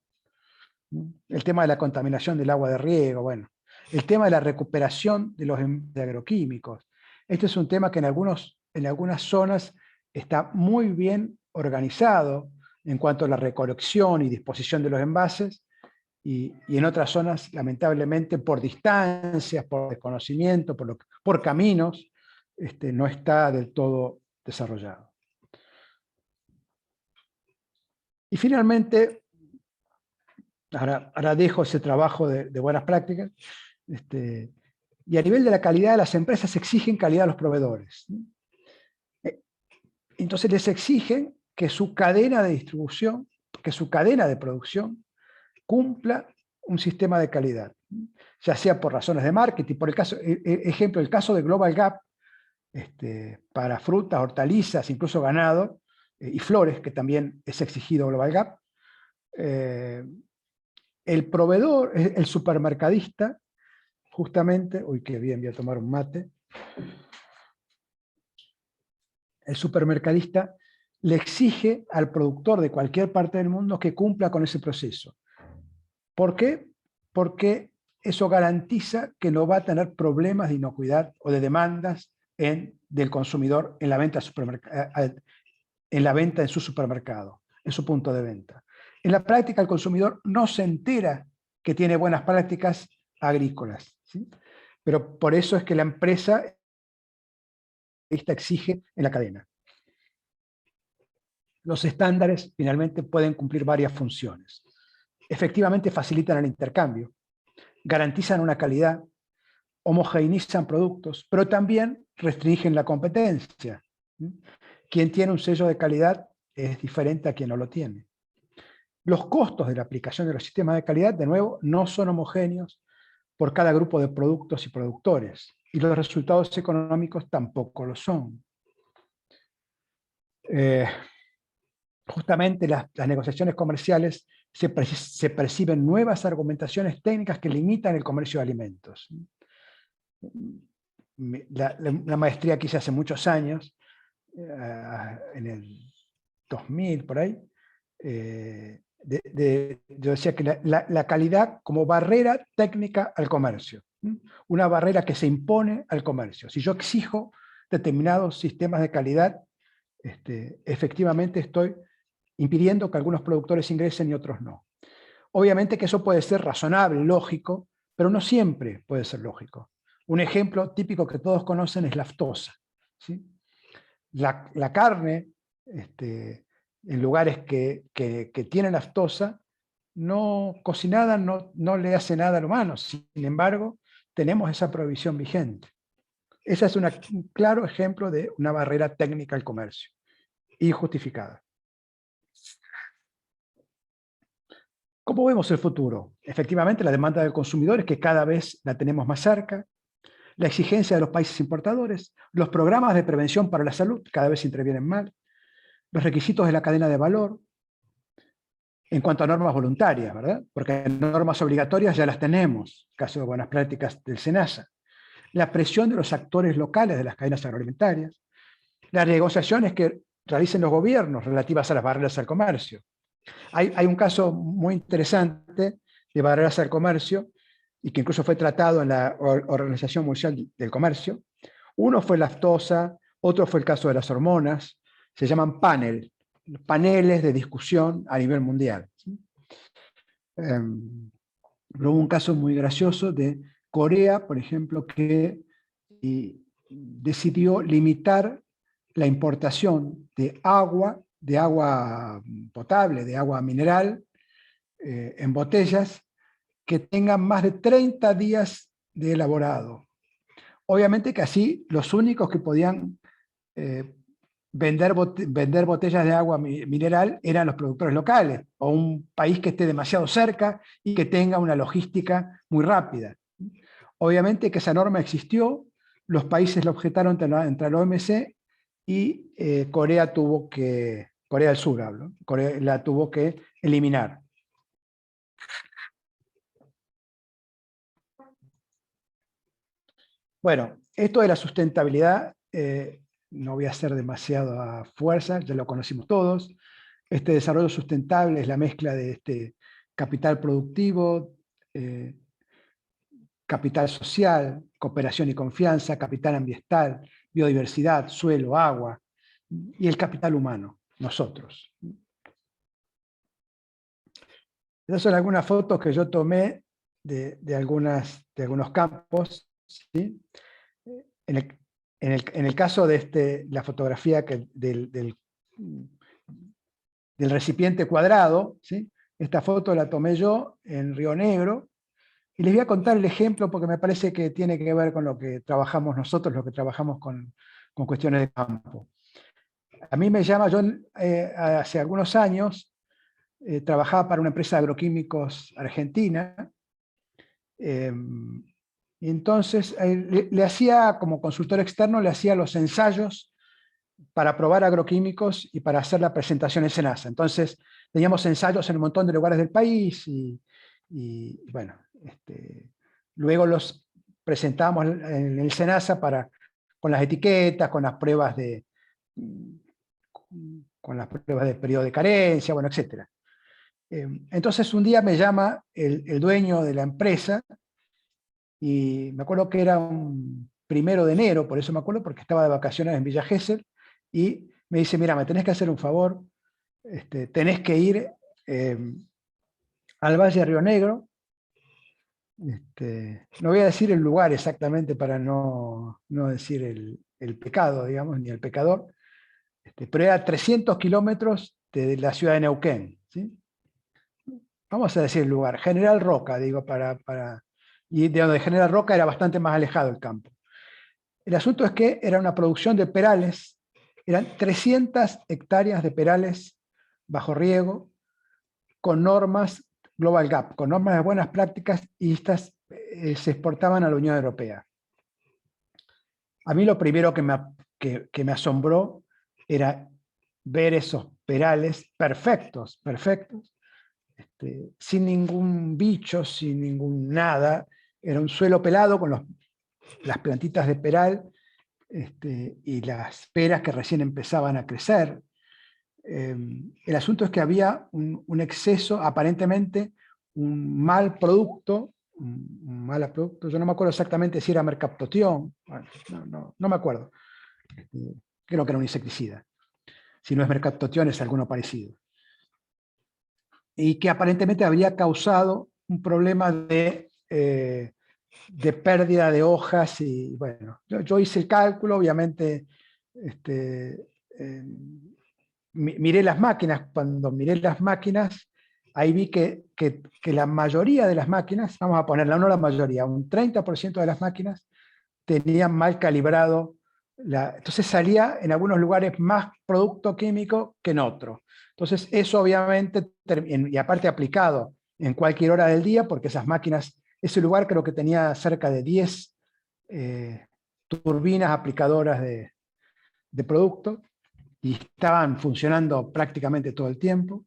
el tema de la contaminación del agua de riego, bueno, el tema de la recuperación de los de agroquímicos. Este es un tema que en algunas zonas está muy bien organizado en cuanto a la recolección y disposición de los envases, y en otras zonas, lamentablemente, por distancias, por desconocimiento, por caminos, no está del todo desarrollado. Y finalmente, ahora dejo ese trabajo de buenas prácticas, y a nivel de la calidad, las empresas exigen calidad a los proveedores. Entonces les exigen que su cadena de distribución, que su cadena de producción, cumpla un sistema de calidad, ya sea por razones de marketing, por el caso de Global Gap, para frutas, hortalizas, incluso ganado, y flores, que también es exigido Global Gap. El proveedor, el supermercadista, justamente, uy, qué bien, voy a tomar un mate. El supermercadista le exige al productor de cualquier parte del mundo que cumpla con ese proceso. ¿Por qué? Porque eso garantiza que no va a tener problemas de inocuidad o de demandas del consumidor en la venta en su supermercado, en su punto de venta. En la práctica, el consumidor no se entera que tiene buenas prácticas agrícolas, ¿sí? Pero por eso es que la empresa exige en la cadena. Los estándares finalmente pueden cumplir varias funciones. Efectivamente facilitan el intercambio, garantizan una calidad, homogeneizan productos, pero también restringen la competencia. Quien tiene un sello de calidad es diferente a quien no lo tiene. Los costos de la aplicación de los sistemas de calidad, de nuevo, no son homogéneos por cada grupo de productos y productores, y los resultados económicos tampoco lo son. Justamente las negociaciones comerciales se perciben nuevas argumentaciones técnicas que limitan el comercio de alimentos. La maestría que hice hace muchos años, en el 2000 por ahí, yo decía que la calidad como barrera técnica al comercio, una barrera que se impone al comercio. Si yo exijo determinados sistemas de calidad, efectivamente estoy impidiendo que algunos productores ingresen y otros no. Obviamente que eso puede ser razonable, lógico, pero no siempre puede ser lógico. Un ejemplo típico que todos conocen es la aftosa, ¿sí? La carne, en lugares que tienen aftosa, no cocinada no le hace nada al humano. Sin embargo, tenemos esa prohibición vigente. Ese es un claro ejemplo de una barrera técnica al comercio, injustificada. ¿Cómo vemos el futuro? Efectivamente, la demanda del consumidor es que cada vez la tenemos más cerca, la exigencia de los países importadores, los programas de prevención para la salud cada vez intervienen mal, los requisitos de la cadena de valor, en cuanto a normas voluntarias, ¿verdad? Porque normas obligatorias ya las tenemos, caso de buenas prácticas del SENASA, la presión de los actores locales de las cadenas agroalimentarias, las negociaciones que realicen los gobiernos relativas a las barreras al comercio. Hay un caso muy interesante de barreras al comercio y que incluso fue tratado en la Organización Mundial del Comercio. Uno fue la aftosa, otro fue el caso de las hormonas. Se llaman paneles de discusión a nivel mundial. Hubo un caso muy gracioso de Corea, por ejemplo, que decidió limitar la importación de agua potable, de agua mineral, en botellas que tengan más de 30 días de elaborado. Obviamente que así los únicos que podían vender botellas de agua mineral eran los productores locales, o un país que esté demasiado cerca y que tenga una logística muy rápida. Obviamente que esa norma existió, los países la objetaron entre la OMC y Corea tuvo que Corea del Sur hablo, Corea la tuvo que eliminar. Bueno, esto de la sustentabilidad, no voy a hacer demasiado a fuerza, ya lo conocimos todos. Este desarrollo sustentable es la mezcla de este capital productivo, capital social, cooperación y confianza, capital ambiental, biodiversidad, suelo, agua, y el capital humano, nosotros. Esas son algunas fotos que yo tomé de algunos campos, ¿sí? En el caso de la fotografía del recipiente cuadrado, ¿sí? Esta foto la tomé yo en Río Negro, y les voy a contar el ejemplo porque me parece que tiene que ver con lo que trabajamos nosotros, lo que trabajamos con cuestiones de campo. A mí me llama, yo hace algunos años trabajaba para una empresa de agroquímicos argentina, y entonces le hacía, como consultor externo, le hacía los ensayos para probar agroquímicos y para hacer la presentación en SENASA. Entonces teníamos ensayos en un montón de lugares del país y bueno, luego los presentábamos en el SENASA con las etiquetas, con las pruebas de periodo de carencia, bueno, etc. Entonces un día me llama el dueño de la empresa, y me acuerdo que era un 1 de enero, por eso me acuerdo, porque estaba de vacaciones en Villa Gesell, y me dice, mira, me tenés que hacer un favor, tenés que ir al Valle de Río Negro, no voy a decir el lugar exactamente para no decir el pecado, digamos, ni el pecador, pero era 300 kilómetros de la ciudad de Neuquén, ¿sí? Vamos a decir el lugar, General Roca, digo, y de donde General Roca era bastante más alejado el campo. El asunto es que era una producción de perales, eran 300 hectáreas de perales bajo riego, con normas Global Gap, con normas de buenas prácticas, y estas se exportaban a la Unión Europea. A mí lo primero que me asombró era ver esos perales perfectos, sin ningún bicho, sin ningún nada. Era un suelo pelado con las plantitas de peral y las peras que recién empezaban a crecer. El asunto es que había un exceso, aparentemente un mal producto, yo no me acuerdo exactamente si era mercaptotión, no me acuerdo, creo que era un insecticida, si no es mercaptotión es alguno parecido, y que aparentemente habría causado un problema de pérdida de hojas, y bueno, yo hice el cálculo, obviamente, miré las máquinas. Cuando miré las máquinas, ahí vi que la mayoría de las máquinas, vamos a ponerla, no la mayoría, un 30% de las máquinas tenían mal calibrado, entonces salía en algunos lugares más producto químico que en otros. Entonces eso obviamente, y aparte aplicado en cualquier hora del día, porque esas máquinas, ese lugar creo que tenía cerca de 10 turbinas aplicadoras de producto, y estaban funcionando prácticamente todo el tiempo.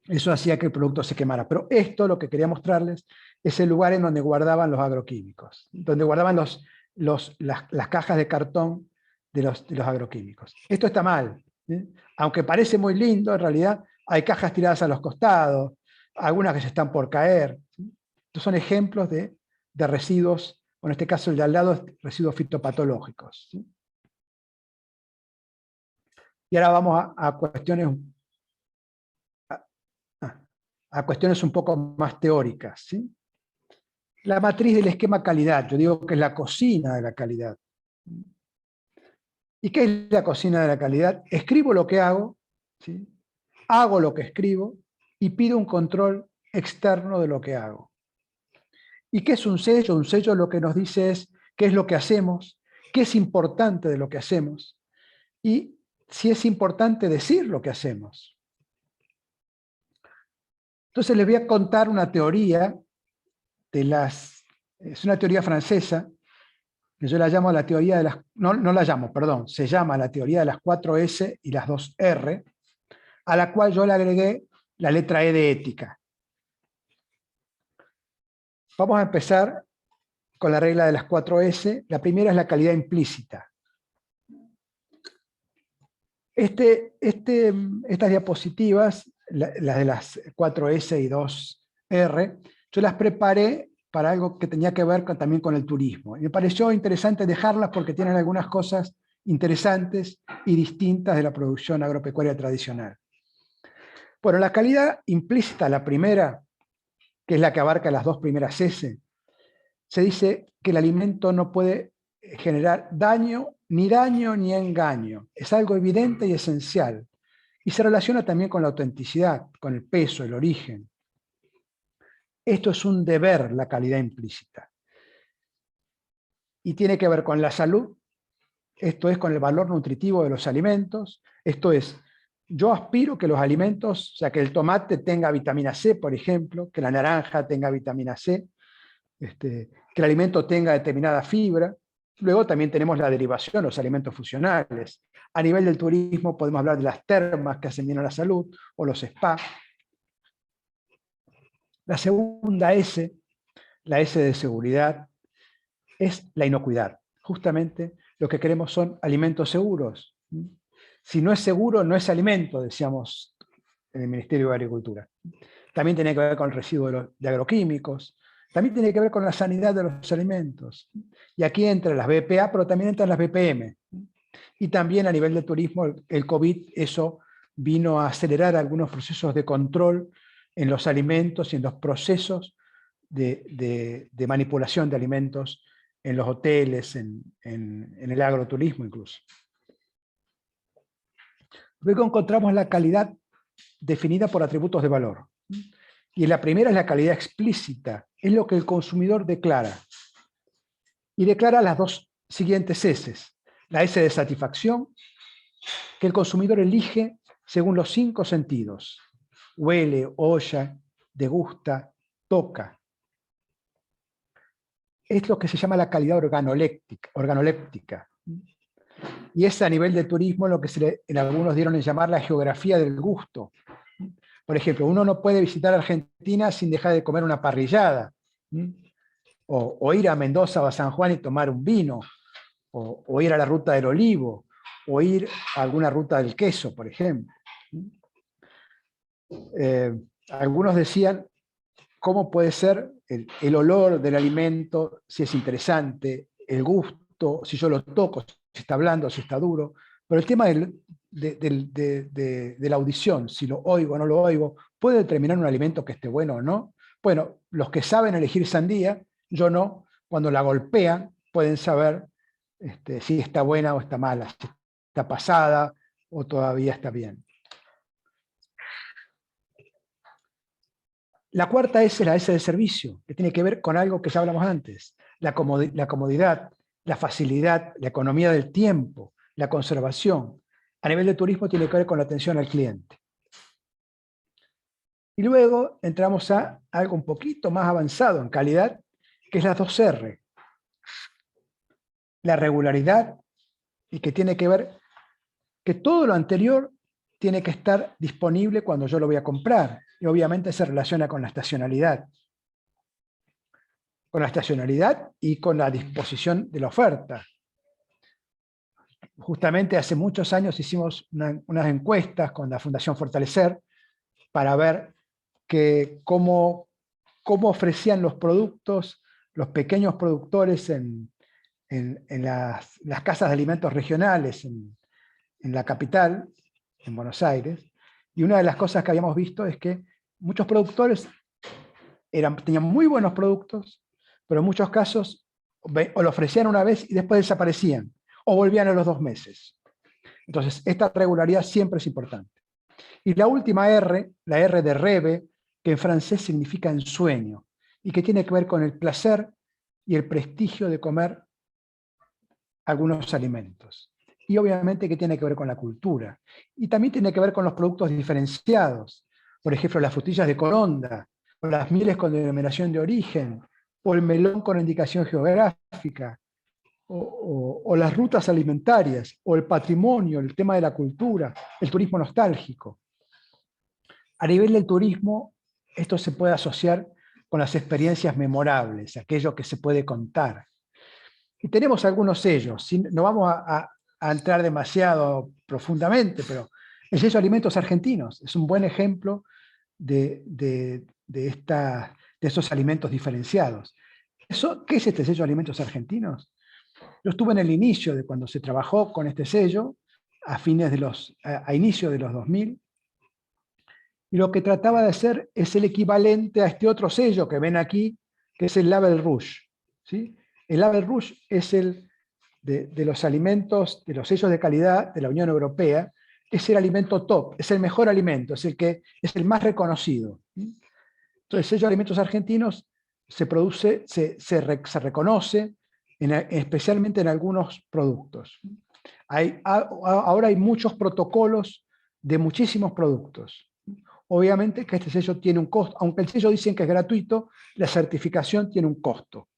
Eso hacía que el producto se quemara. Pero esto, lo que quería mostrarles, es el lugar en donde guardaban los agroquímicos, donde guardaban las cajas de cartón de los agroquímicos. Esto está mal, ¿sí? Aunque parece muy lindo, en realidad hay cajas tiradas a los costados, algunas que se están por caer, ¿sí? Estos son ejemplos de residuos, o en este caso el de al lado, residuos fitopatológicos, ¿sí? Y ahora vamos a cuestiones un poco más teóricas, ¿sí? La matriz del esquema calidad, yo digo que es la cocina de la calidad. ¿Y qué es la cocina de la calidad? Escribo lo que hago, ¿sí? Hago lo que escribo y pido un control externo de lo que hago. ¿Y qué es un sello? Un sello lo que nos dice es qué es lo que hacemos, qué es importante de lo que hacemos, y si es importante decir lo que hacemos. Entonces les voy a contar una teoría es una teoría francesa, que yo la llamo la teoría de las, no la llamo, perdón, se llama la teoría de las 4 S y las 2 R, a la cual yo le agregué la letra E de ética. Vamos a empezar con la regla de las 4 S. La primera es la calidad implícita. Estas diapositivas, las de las 4S y 2R, yo las preparé para algo que tenía que ver también con el turismo. Y me pareció interesante dejarlas porque tienen algunas cosas interesantes y distintas de la producción agropecuaria tradicional. Bueno, la calidad implícita, la primera, que es la que abarca las 2 primeras S, se dice que el alimento no puede generar daño ni engaño. Es algo evidente y esencial. Y se relaciona también con la autenticidad, con el peso, el origen. Esto es un deber, la calidad implícita. Y tiene que ver con la salud, esto es con el valor nutritivo de los alimentos, esto es, yo aspiro que los alimentos, o sea, que el tomate tenga vitamina C, por ejemplo, que la naranja tenga vitamina C, que el alimento tenga determinada fibra. Luego también tenemos la derivación, los alimentos funcionales. A nivel del turismo podemos hablar de las termas que hacen bien a la salud, o los spas. La segunda S, la S de seguridad, es la inocuidad. Justamente lo que queremos son alimentos seguros. Si no es seguro, no es alimento, decíamos en el Ministerio de Agricultura. También tiene que ver con el residuo de agroquímicos, también tiene que ver con la sanidad de los alimentos. Y aquí entran las BPA, pero también entran las BPM. Y también a nivel de turismo, el COVID, eso vino a acelerar algunos procesos de control en los alimentos y en los procesos de manipulación de alimentos en los hoteles, en el agroturismo incluso. Luego encontramos la calidad definida por atributos de valor. Y la primera es la calidad explícita, es lo que el consumidor declara. Y declara las 2 siguientes S. La S de satisfacción, que el consumidor elige según los 5 sentidos. Huele, oye, degusta, toca. Es lo que se llama la calidad organoléptica. Y es a nivel de turismo lo que en algunos dieron en llamar la geografía del gusto. Por ejemplo, uno no puede visitar Argentina sin dejar de comer una parrillada, o ir a Mendoza o a San Juan y tomar un vino, o ir a la ruta del olivo, o ir a alguna ruta del queso, por ejemplo. Algunos decían, ¿cómo puede ser el olor del alimento, si es interesante, el gusto, si yo lo toco, si está blando, si está duro? Pero el tema de la audición, si lo oigo o no lo oigo, ¿puede determinar un alimento que esté bueno o no? Bueno, los que saben elegir sandía, yo no, cuando la golpean pueden saber si está buena o está mala, si está pasada o todavía está bien. La cuarta S es la S de servicio, que tiene que ver con algo que ya hablamos antes, la comodidad, la facilidad, la economía del tiempo, la conservación. A nivel de turismo tiene que ver con la atención al cliente. Y luego entramos a algo un poquito más avanzado en calidad, que es la 2R. La regularidad, y que tiene que ver que todo lo anterior tiene que estar disponible cuando yo lo voy a comprar. Y obviamente se relaciona con la estacionalidad. Con la estacionalidad y con la disposición de la oferta. Justamente hace muchos años hicimos unas encuestas con la Fundación Fortalecer para ver cómo ofrecían los productos, los pequeños productores en las casas de alimentos regionales en la capital, en Buenos Aires. Y una de las cosas que habíamos visto es que muchos productores tenían muy buenos productos, pero en muchos casos o lo ofrecían una vez y después desaparecían, o volvían a los 2 meses. Entonces, esta regularidad siempre es importante. Y la última R, la R de rêve, que en francés significa ensueño, y que tiene que ver con el placer y el prestigio de comer algunos alimentos. Y obviamente que tiene que ver con la cultura. Y también tiene que ver con los productos diferenciados. Por ejemplo, las frutillas de Coronda, o las mieles con denominación de origen, o el melón con indicación geográfica, o las rutas alimentarias, o el patrimonio, el tema de la cultura, el turismo nostálgico. A nivel del turismo, esto se puede asociar con las experiencias memorables, aquello que se puede contar. Y tenemos algunos sellos, no vamos a entrar demasiado profundamente, pero el sello Alimentos Argentinos es un buen ejemplo de esos alimentos diferenciados. ¿Qué es este sello Alimentos Argentinos? Yo estuve en el inicio de cuando se trabajó con este sello, a inicios de los 2000, y lo que trataba de hacer es el equivalente a este otro sello que ven aquí, que es el Label Rouge, ¿sí? El Label Rouge es el de los alimentos, de los sellos de calidad de la Unión Europea, es el alimento top, es el mejor alimento, es el más reconocido. Entonces, el sello de Alimentos Argentinos se reconoce especialmente en algunos productos. Ahora hay muchos protocolos de muchísimos productos. Obviamente que este sello tiene un costo, aunque el sello dicen que es gratuito, la certificación tiene un costo.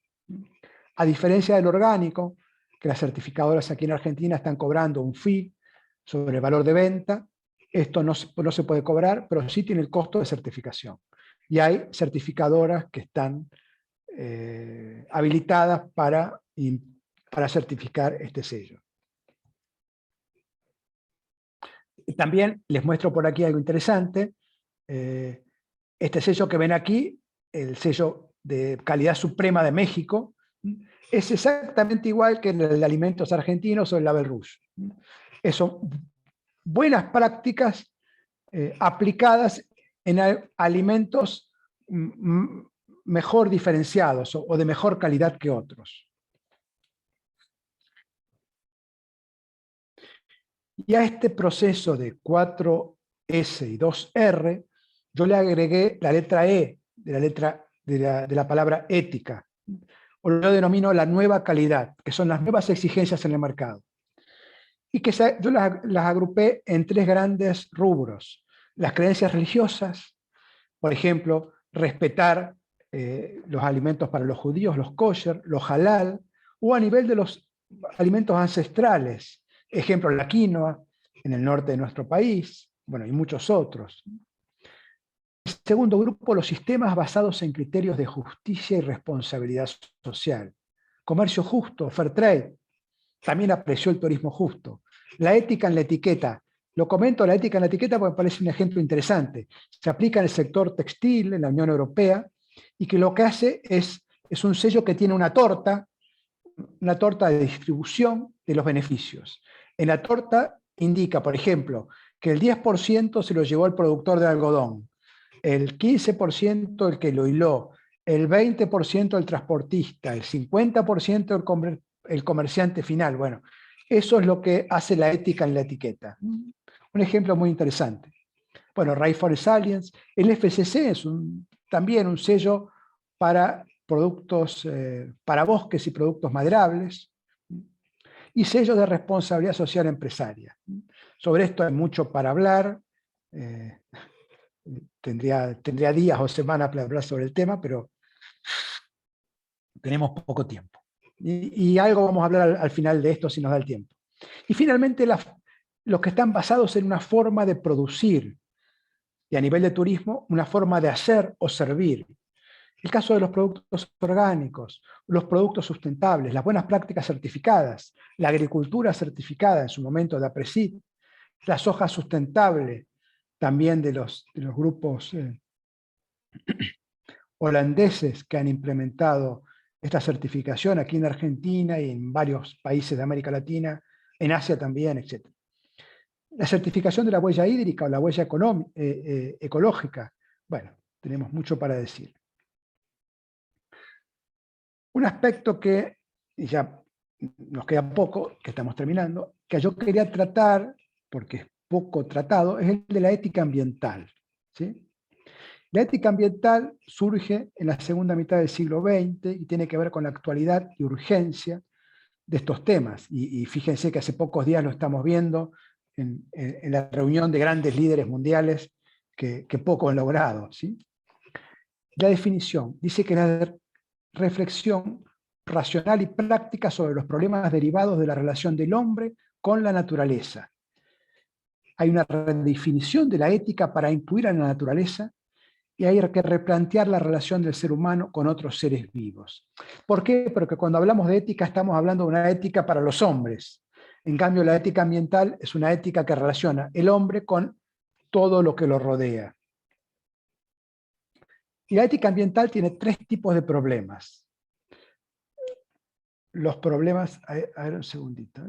A diferencia del orgánico, que las certificadoras aquí en Argentina están cobrando un fee sobre el valor de venta, esto no se puede cobrar, pero sí tiene el costo de certificación. Y hay certificadoras que están habilitadas para certificar este sello. También les muestro por aquí algo interesante. Este sello que ven aquí, el sello de calidad suprema de México, es exactamente igual que el de Alimentos Argentinos o el Label Rouge. Son buenas prácticas aplicadas en alimentos mejor diferenciados o de mejor calidad que otros. Y a este proceso de 4S y 2R, yo le agregué la letra E de la palabra ética, o lo denomino la nueva calidad, que son las nuevas exigencias en el mercado. Y que yo las agrupé en 3 grandes rubros. Las creencias religiosas, por ejemplo, respetar los alimentos para los judíos, los kosher, los halal, o a nivel de los alimentos ancestrales, ejemplo, la quinoa en el norte de nuestro país, bueno, y muchos otros. El segundo grupo, los sistemas basados en criterios de justicia y responsabilidad social. Comercio justo, fair trade, también apreció el turismo justo. La ética en la etiqueta. Lo comento, la ética en la etiqueta porque me parece un ejemplo interesante. Se aplica en el sector textil, en la Unión Europea, y que lo que hace es un sello que tiene una torta de distribución de los beneficios. En la torta indica, por ejemplo, que el 10% se lo llevó el productor de algodón, el 15% el que lo hiló, el 20% el transportista, el 50% el comerciante final. Bueno, eso es lo que hace la ética en la etiqueta. Un ejemplo muy interesante. Bueno, Rainforest Alliance, el FSC es también un sello para productos, para bosques y productos maderables, y sellos de responsabilidad social empresaria. Sobre esto hay mucho para hablar, tendría días o semanas para hablar sobre el tema, pero tenemos poco tiempo. Y algo vamos a hablar al final de esto si nos da el tiempo. Y finalmente los que están basados en una forma de producir, y a nivel de turismo, una forma de hacer o servir. El caso de los productos orgánicos, los productos sustentables, las buenas prácticas certificadas, la agricultura certificada en su momento de APRESID, la soja sustentable también de los grupos holandeses que han implementado esta certificación aquí en Argentina y en varios países de América Latina, en Asia también, etc. La certificación de la huella hídrica o la huella ecológica, bueno, tenemos mucho para decir. Un aspecto que, y ya nos queda poco, que estamos terminando, que yo quería tratar, porque es poco tratado, es el de la ética ambiental, ¿sí? La ética ambiental surge en la segunda mitad del siglo XX y tiene que ver con la actualidad y urgencia de estos temas. Y fíjense que hace pocos días lo estamos viendo en la reunión de grandes líderes mundiales que poco han logrado, ¿sí? La definición dice que la reflexión racional y práctica sobre los problemas derivados de la relación del hombre con la naturaleza. hay una redefinición de la ética para incluir a la naturaleza, y hay que replantear la relación del ser humano con otros seres vivos. ¿Por qué? Porque cuando hablamos de ética estamos hablando de una ética para los hombres. En cambio, la ética ambiental es una ética que relaciona el hombre con todo lo que lo rodea. Y la ética ambiental tiene 3 tipos de problemas. Los problemas, a ver un segundito.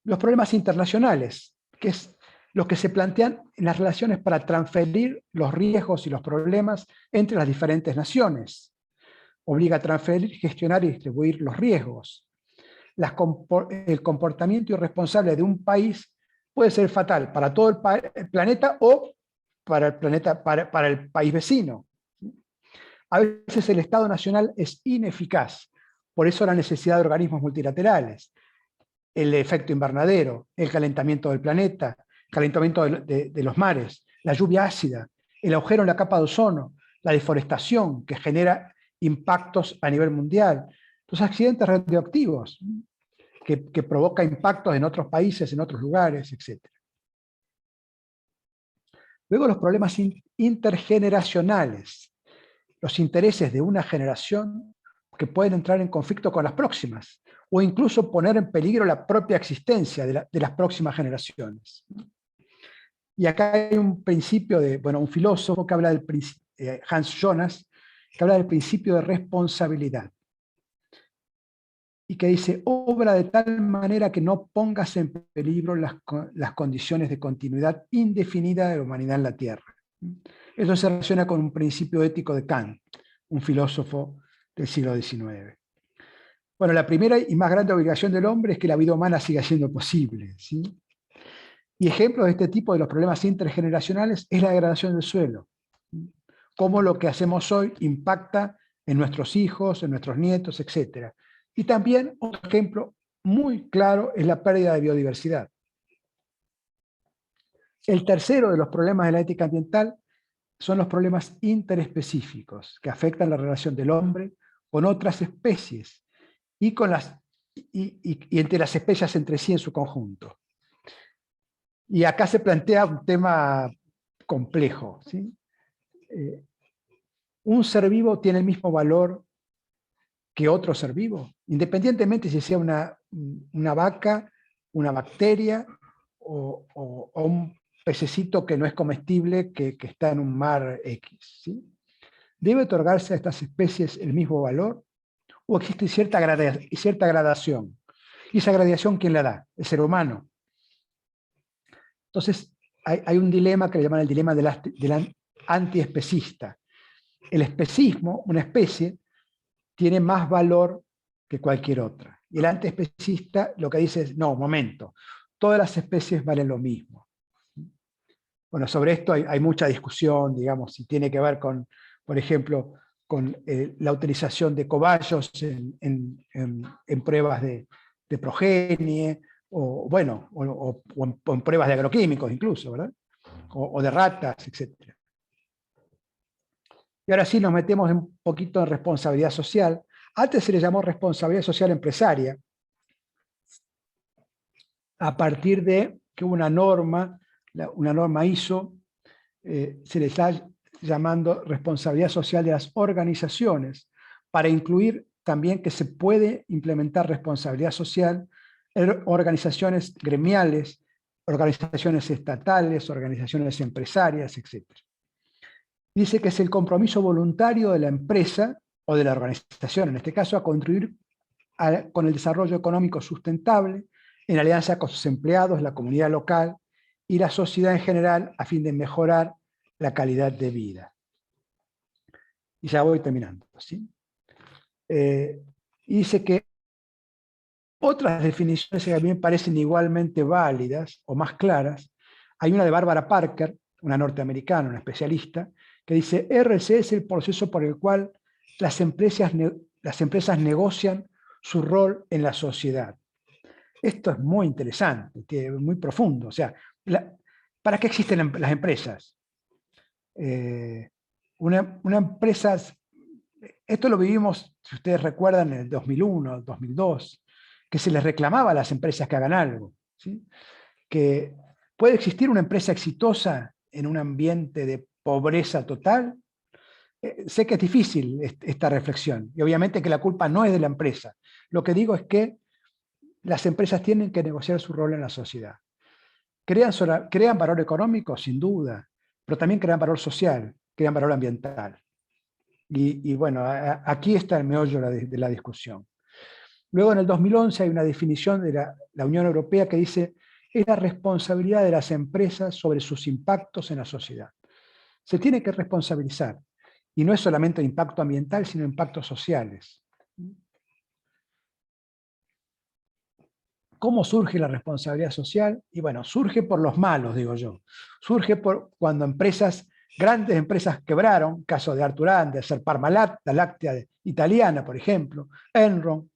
Los problemas internacionales, que es lo que se plantean en las relaciones para transferir los riesgos y los problemas entre las diferentes naciones. Obliga a transferir, gestionar y distribuir los riesgos. El comportamiento irresponsable de un país puede ser fatal para todo el planeta o para el país vecino. A veces el Estado nacional es ineficaz, por eso la necesidad de organismos multilaterales. El efecto invernadero, el calentamiento del planeta, el calentamiento de los mares, la lluvia ácida, el agujero en la capa de ozono, la deforestación que genera impactos a nivel mundial, los accidentes radioactivos que provocan impactos en otros países, en otros lugares, etc. Luego los problemas intergeneracionales, los intereses de una generación que pueden entrar en conflicto con las próximas, o incluso poner en peligro la propia existencia de las próximas generaciones. Y acá hay un principio un filósofo que habla del Hans Jonas, que habla del principio de responsabilidad. Y que dice, obra de tal manera que no pongas en peligro las condiciones de continuidad indefinida de la humanidad en la Tierra. Eso se relaciona con un principio ético de Kant, un filósofo del siglo XIX. Bueno, la primera y más grande obligación del hombre es que la vida humana siga siendo posible, ¿sí? Y ejemplos de este tipo de los problemas intergeneracionales es la degradación del suelo. Cómo lo que hacemos hoy impacta en nuestros hijos, en nuestros nietos, etc. Y también otro ejemplo muy claro es la pérdida de biodiversidad. El tercero de los problemas de la ética ambiental son los problemas interespecíficos que afectan la relación del hombre con otras especies y entre las especies entre sí en su conjunto. Y acá se plantea un tema complejo, ¿sí? ¿Un ser vivo tiene el mismo valor que otro ser vivo? Independientemente si sea una vaca, una bacteria o un pececito que no es comestible que está en un mar X, ¿sí? ¿Debe otorgarse a estas especies el mismo valor? ¿O existe cierta gradación? ¿Y esa gradación quién la da? El ser humano. Entonces, hay un dilema que le llaman el dilema del antiespecista. El especismo, una especie, tiene más valor que cualquier otra. Y el antiespecista lo que dice es, no, momento, todas las especies valen lo mismo. Bueno, sobre esto hay mucha discusión, digamos, si tiene que ver con, por ejemplo, con la utilización de cobayos en pruebas de progenie, o en pruebas de agroquímicos incluso, ¿verdad? O de ratas, etc. Y ahora sí nos metemos un poquito en responsabilidad social. Antes se le llamó responsabilidad social empresaria, a partir de que hubo una norma ISO, se le está llamando responsabilidad social de las organizaciones, para incluir también que se puede implementar responsabilidad social en organizaciones gremiales, organizaciones estatales, organizaciones empresarias, etc. Dice que es el compromiso voluntario de la empresa o de la organización, en este caso, a contribuir con el desarrollo económico sustentable en alianza con sus empleados, la comunidad local y la sociedad en general a fin de mejorar la calidad de vida. Y ya voy terminando, ¿sí? Y dice que otras definiciones que a mí me parecen igualmente válidas o más claras. Hay una de Barbara Parker, una norteamericana, una especialista, que dice, RC es el proceso por el cual las empresas negocian su rol en la sociedad. Esto es muy interesante, muy profundo. O sea, ¿para qué existen las empresas? Una empresa Esto lo vivimos, si ustedes recuerdan, en el 2001, 2002, que se les reclamaba a las empresas que hagan algo, ¿sí? Que puede existir una empresa exitosa en un ambiente de pobreza total. Sé que es difícil esta reflexión, y obviamente que la culpa no es de la empresa. Lo que digo es que las empresas tienen que negociar su rol en la sociedad. Crean valor económico, sin duda, pero también crean valor social, crean valor ambiental. Y bueno, aquí está el meollo de la discusión. Luego, en el 2011, hay una definición de la Unión Europea que dice: es la responsabilidad de las empresas sobre sus impactos en la sociedad. Se tiene que responsabilizar. Y no es solamente impacto ambiental, sino impactos sociales. ¿Cómo surge la responsabilidad social? Y bueno, surge por los malos, digo yo. Surge por cuando grandes empresas quebraron, caso de Arthur Andersen, Parmalat, la láctea italiana, por ejemplo, Enron.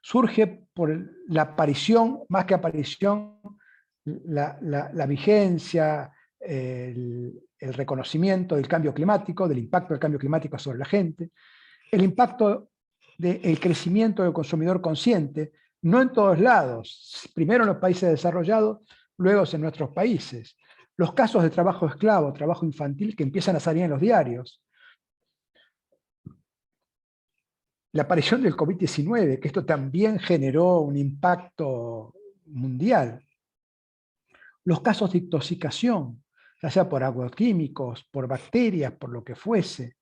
Surge por la aparición, más que aparición, la vigencia, el reconocimiento del cambio climático, del impacto del cambio climático sobre la gente, el impacto del crecimiento del consumidor consciente, no en todos lados, primero en los países desarrollados, luego en nuestros países. Los casos de trabajo esclavo, trabajo infantil que empiezan a salir en los diarios. La aparición del COVID-19, que esto también generó un impacto mundial. Los casos de intoxicación, ya sea por agroquímicos, por bacterias, por lo que fuese,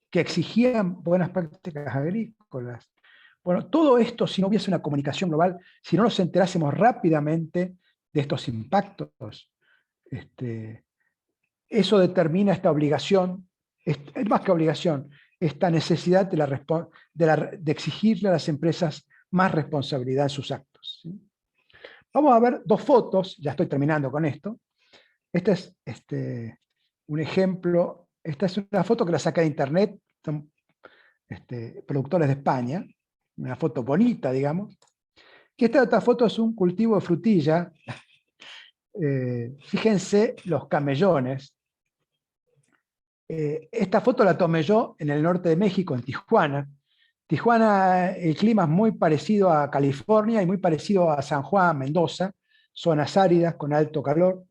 que exigían buenas prácticas agrícolas. Bueno, todo esto, si no hubiese una comunicación global, si no nos enterásemos rápidamente de estos impactos, eso determina esta obligación, es más que obligación, esta necesidad de exigirle a las empresas más responsabilidad en sus actos, ¿sí? Vamos a ver dos fotos, ya estoy terminando con esto. Este es un ejemplo, esta es una foto que la saqué de internet, son productores de España, una foto bonita, digamos. Y esta otra foto es un cultivo de frutilla. Fíjense los camellones. Esta foto la tomé yo en el norte de México, en Tijuana. Tijuana, el clima es muy parecido a California y muy parecido a San Juan, Mendoza, zonas áridas con alto calor.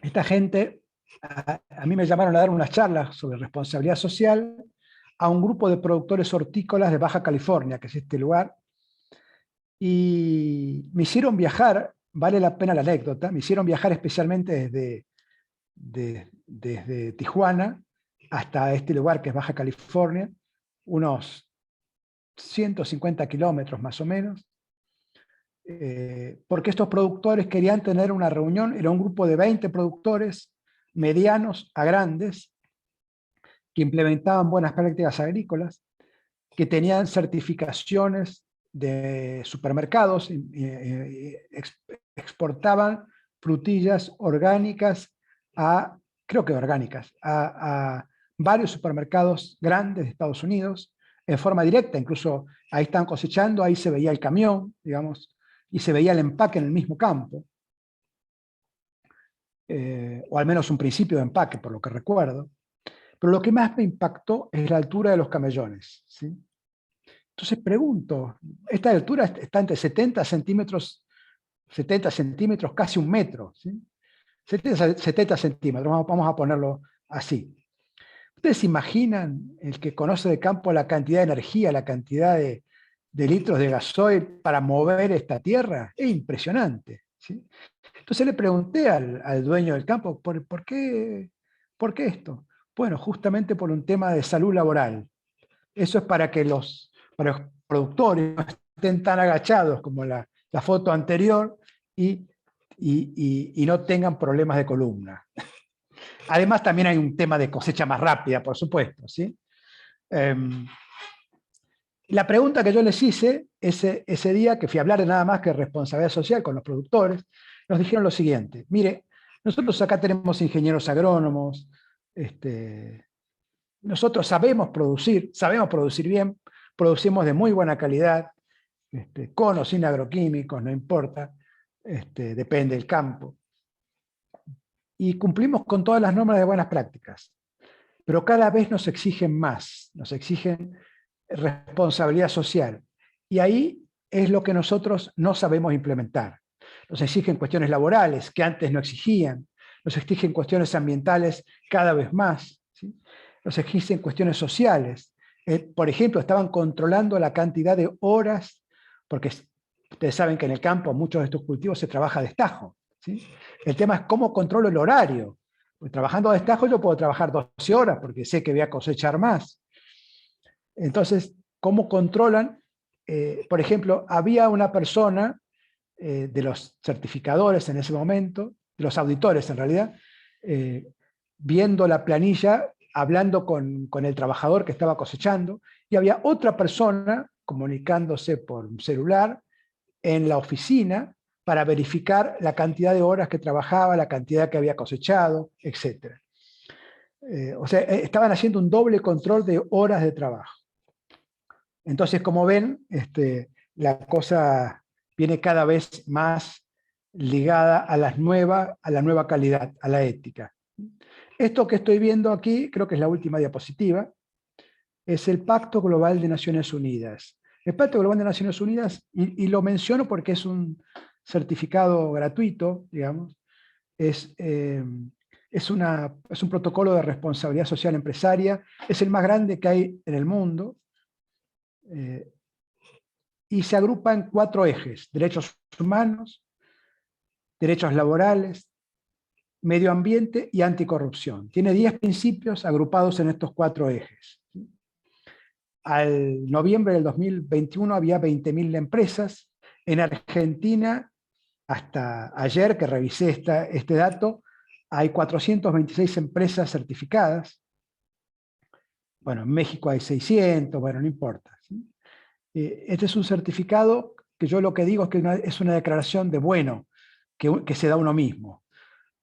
Esta gente, a mí me llamaron a dar unas charlas sobre responsabilidad social a un grupo de productores hortícolas de Baja California, que es este lugar, y me hicieron viajar, vale la pena la anécdota, me hicieron viajar especialmente desde Tijuana hasta este lugar que es Baja California, unos 150 kilómetros más o menos, porque estos productores querían tener una reunión, era un grupo de 20 productores, medianos a grandes, que implementaban buenas prácticas agrícolas, que tenían certificaciones de supermercados, exportaban frutillas orgánicas creo que orgánicas, a varios supermercados grandes de Estados Unidos, en forma directa, incluso ahí estaban cosechando, ahí se veía el camión, digamos, y se veía el empaque en el mismo campo, o al menos un principio de empaque, por lo que recuerdo. Pero lo que más me impactó es la altura de los camellones, ¿sí? Entonces pregunto, esta altura está entre 70 centímetros, casi un metro, ¿sí? 70 centímetros, vamos a ponerlo así. ¿Ustedes imaginan, el que conoce de campo, la cantidad de energía, la cantidad de litros de gasoil para mover esta tierra? Es impresionante, ¿sí? Entonces le pregunté al dueño del campo, ¿por qué esto? Bueno, justamente por un tema de salud laboral. Eso es para que los productores no estén tan agachados como la foto anterior y no tengan problemas de columna. Además, también hay un tema de cosecha más rápida, por supuesto, ¿sí? La pregunta que yo les hice ese día, que fui a hablar de nada más que responsabilidad social con los productores, nos dijeron lo siguiente: mire, nosotros acá tenemos ingenieros agrónomos, nosotros sabemos producir bien, producimos de muy buena calidad, con o sin agroquímicos, no importa, depende del campo. Y cumplimos con todas las normas de buenas prácticas. pero cada vez nos exigen más, nos exigen responsabilidad social. Y ahí es lo que nosotros no sabemos implementar. Nos exigen cuestiones laborales que antes no exigían, nos exigen cuestiones ambientales cada vez más, ¿sí? Nos exigen cuestiones sociales. Por ejemplo, estaban controlando la cantidad de horas, porque ustedes saben que en el campo muchos de estos cultivos se trabaja a destajo, ¿sí? El tema es cómo controlo el horario. Pues trabajando a destajo yo puedo trabajar 12 horas porque sé que voy a cosechar más. Entonces, ¿cómo controlan? Por ejemplo, había una persona de los certificadores en ese momento, de los auditores en realidad, viendo la planilla, hablando con el trabajador que estaba cosechando, y había otra persona comunicándose por un celular en la oficina para verificar la cantidad de horas que trabajaba, la cantidad que había cosechado, etc. O sea, estaban haciendo un doble control de horas de trabajo. Entonces, como ven, la cosa viene cada vez más ligada a la nueva calidad, a la ética. Esto que estoy viendo aquí, creo que es la última diapositiva, es el Pacto Global de Naciones Unidas. El Pacto Global de Naciones Unidas, y lo menciono porque es un certificado gratuito, digamos, es un protocolo de responsabilidad social empresaria, es el más grande que hay en el mundo, y se agrupa en 4 ejes: derechos humanos, derechos laborales, medio ambiente y anticorrupción. Tiene 10 principios agrupados en estos 4 ejes. Al noviembre del 2021 había 20.000 empresas. En Argentina, hasta ayer que revisé este dato, hay 426 empresas certificadas. Bueno, en México hay 600, bueno, no importa, ¿sí? Este es un certificado que yo lo que digo es que es una declaración de bueno que se da uno mismo,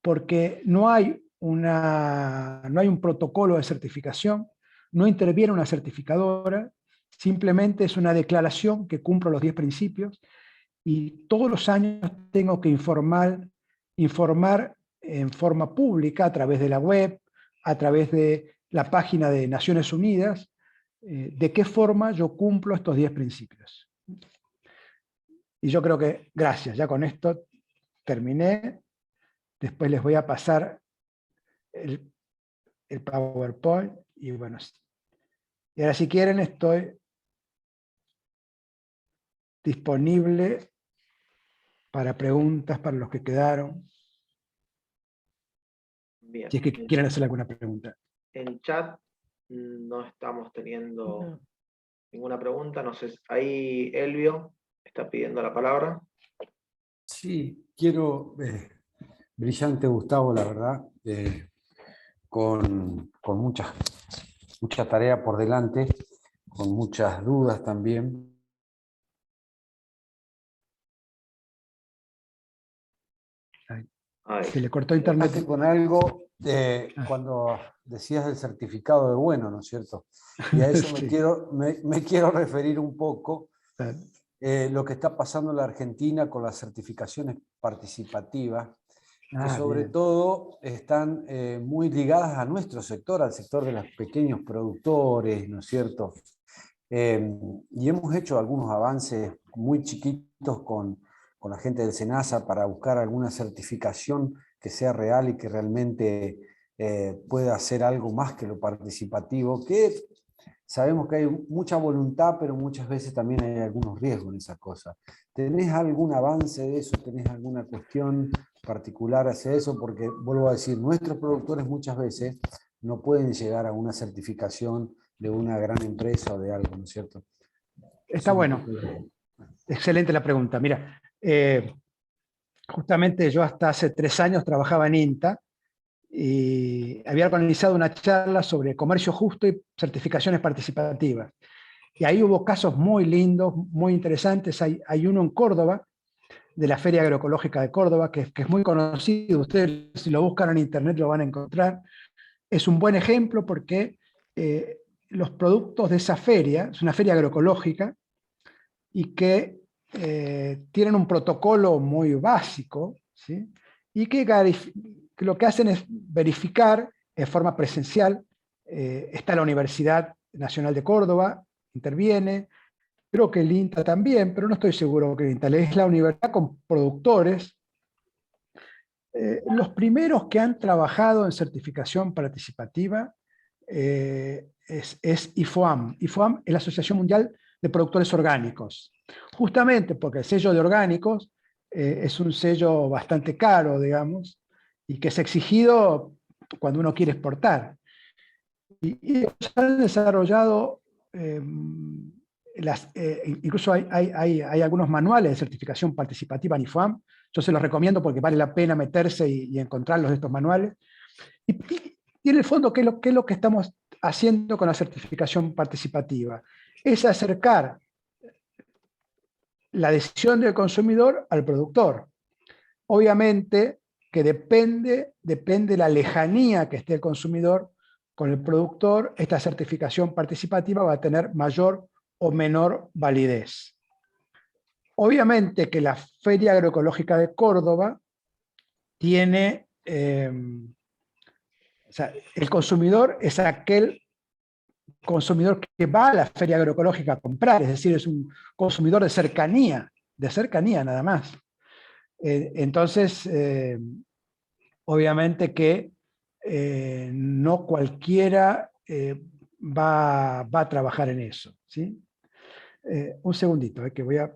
porque no hay un protocolo de certificación, no interviene una certificadora, simplemente es una declaración que cumplo los 10 principios, y todos los años tengo que informar en forma pública a través de la web, a través de la página de Naciones Unidas, de qué forma yo cumplo estos 10 principios. Y yo creo que, gracias, ya con esto terminé. Después les voy a pasar el PowerPoint, y bueno, y ahora si quieren estoy disponible para preguntas para los que quedaron. Bien. Si es que quieren hacer alguna pregunta. En chat no estamos teniendo No. ninguna pregunta. No sé, ahí Elvio está pidiendo la palabra. Sí, quiero, brillante Gustavo, la verdad, con mucha tarea por delante, con muchas dudas también. Se le cortó internet. Con algo, cuando decías del certificado de bueno, ¿no es cierto? Y a eso Sí. me quiero referir un poco. Lo que está pasando en la Argentina con las certificaciones participativas, que sobre Bien. todo están muy ligadas a nuestro sector, al sector de los pequeños productores, ¿no es cierto? Y hemos hecho algunos avances muy chiquitos con la gente del SENASA para buscar alguna certificación que sea real y que realmente pueda hacer algo más que lo participativo, que sabemos que hay mucha voluntad, pero muchas veces también hay algunos riesgos en esa cosa. ¿Tenés algún avance de eso? ¿Tenés alguna cuestión particular hacia eso? Porque, vuelvo a decir, nuestros productores muchas veces no pueden llegar a una certificación de una gran empresa o de algo, ¿no es cierto? Está bueno. Excelente la pregunta. Mira, justamente yo hasta hace 3 años trabajaba en INTA y había organizado una charla sobre comercio justo y certificaciones participativas. Y ahí hubo casos muy lindos, muy interesantes. Hay uno en Córdoba, de la Feria Agroecológica de Córdoba, que es muy conocido. Ustedes, si lo buscan en internet, lo van a encontrar. Es un buen ejemplo porque los productos de esa feria, es una feria agroecológica, y que tienen un protocolo muy básico, ¿sí? Y que lo que hacen es verificar en forma presencial está la Universidad Nacional de Córdoba, interviene, creo que el INTA también, pero no estoy seguro que el INTA, es la universidad con productores. Los primeros que han trabajado en certificación participativa es IFOAM. IFOAM es la Asociación Mundial de Productores Orgánicos, justamente porque el sello de orgánicos es un sello bastante caro, digamos, y que es exigido cuando uno quiere exportar. Y han desarrollado, incluso hay algunos manuales de certificación participativa en IFOAM. Yo se los recomiendo porque vale la pena meterse y encontrarlos, estos manuales. Y en el fondo, ¿qué es lo que estamos haciendo con la certificación participativa? Es acercar la decisión del consumidor al productor. Obviamente que depende de la lejanía que esté el consumidor con el productor, esta certificación participativa va a tener mayor o menor validez. Obviamente que la Feria Agroecológica de Córdoba tiene, o sea, el consumidor es aquel consumidor que va a la Feria Agroecológica a comprar, es decir, es un consumidor de cercanía nada más. Entonces, obviamente que no cualquiera va a trabajar en eso, ¿sí? Un segundito, que voy a...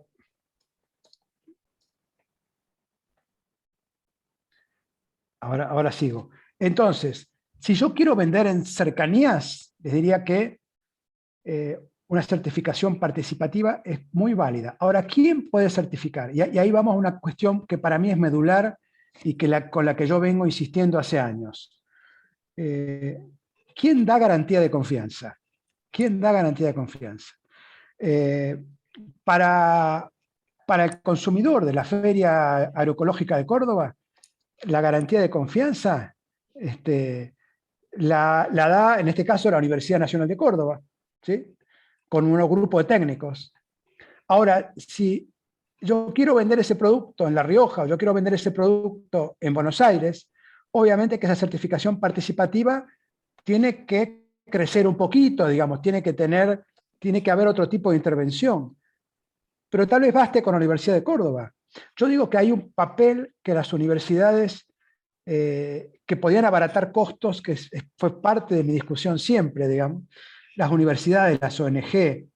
Ahora sigo. Entonces, si yo quiero vender en cercanías, les diría que una certificación participativa es muy válida. Ahora, ¿quién puede certificar? Y ahí vamos a una cuestión que para mí es medular y con la que yo vengo insistiendo hace años. ¿Quién da garantía de confianza? ¿Quién da garantía de confianza? Para el consumidor de la Feria Agroecológica de Córdoba, la garantía de confianza la da, en este caso, la Universidad Nacional de Córdoba, ¿sí? Con un grupo de técnicos. Ahora, si yo quiero vender ese producto en La Rioja o yo quiero vender ese producto en Buenos Aires, obviamente que esa certificación participativa tiene que crecer un poquito, digamos, tiene que haber otro tipo de intervención. Pero tal vez baste con la Universidad de Córdoba. Yo digo que hay un papel que las universidades que podían abaratar costos, que fue parte de mi discusión siempre, digamos, las universidades, las ONG.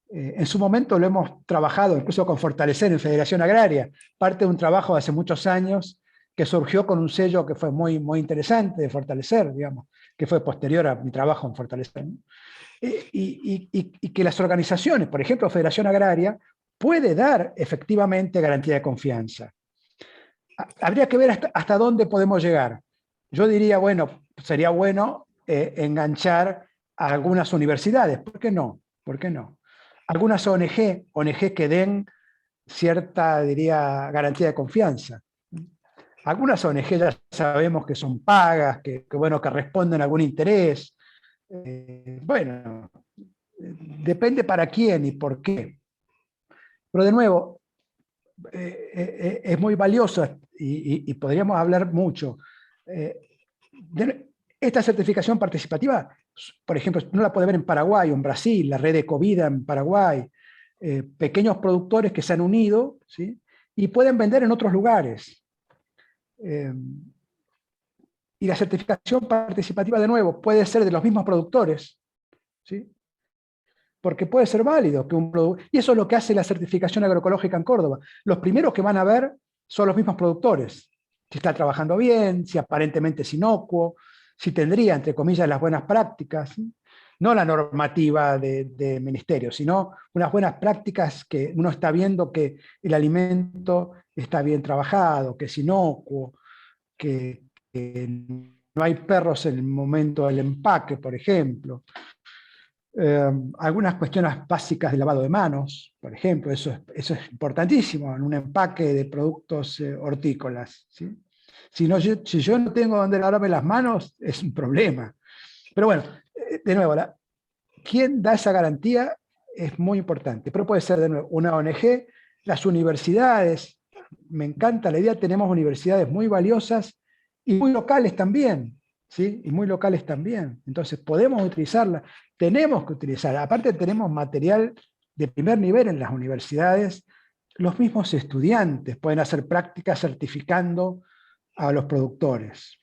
En su momento lo hemos trabajado incluso con Fortalecer en Federación Agraria, parte de un trabajo de hace muchos años que surgió con un sello que fue muy, muy interesante de Fortalecer, digamos, que fue posterior a mi trabajo en Fortalecer, ¿no? Y que las organizaciones, por ejemplo Federación Agraria, puede dar efectivamente garantía de confianza. Habría que ver hasta dónde podemos llegar. Yo diría, bueno, sería bueno enganchar a algunas universidades. ¿Por qué no? ¿Por qué no? Algunas ONG que den cierta, diría, garantía de confianza. Algunas ONG ya sabemos que son pagas, que responden a algún interés. Bueno, depende para quién y por qué. Pero de nuevo, es muy valioso y podríamos hablar mucho. Esta certificación participativa, por ejemplo, uno la puede ver en Paraguay o en Brasil, la red Ecovida en Paraguay, pequeños productores que se han unido, ¿sí? Y pueden vender en otros lugares. Y la certificación participativa, de nuevo, puede ser de los mismos productores, ¿sí? Porque puede ser válido que un producto... Y eso es lo que hace la certificación agroecológica en Córdoba. Los primeros que van a ver son los mismos productores. Si está trabajando bien, si aparentemente es inocuo, si tendría, entre comillas, las buenas prácticas. ¿Sí? No la normativa de ministerio, sino unas buenas prácticas que uno está viendo que el alimento está bien trabajado, que es inocuo, que no hay perros en el momento del empaque, por ejemplo. Algunas cuestiones básicas de lavado de manos, por ejemplo, eso es importantísimo en un empaque de productos hortícolas, ¿sí? Si yo no tengo donde lavarme las manos, es un problema. Pero bueno, de nuevo, ¿quién da esa garantía? Es muy importante, pero puede ser de nuevo una ONG, las universidades. Me encanta la idea, tenemos universidades muy valiosas y muy locales también, ¿sí? Y muy locales también. Entonces podemos utilizarla, tenemos que utilizarla. Aparte tenemos material de primer nivel en las universidades. Los mismos estudiantes pueden hacer prácticas certificando a los productores.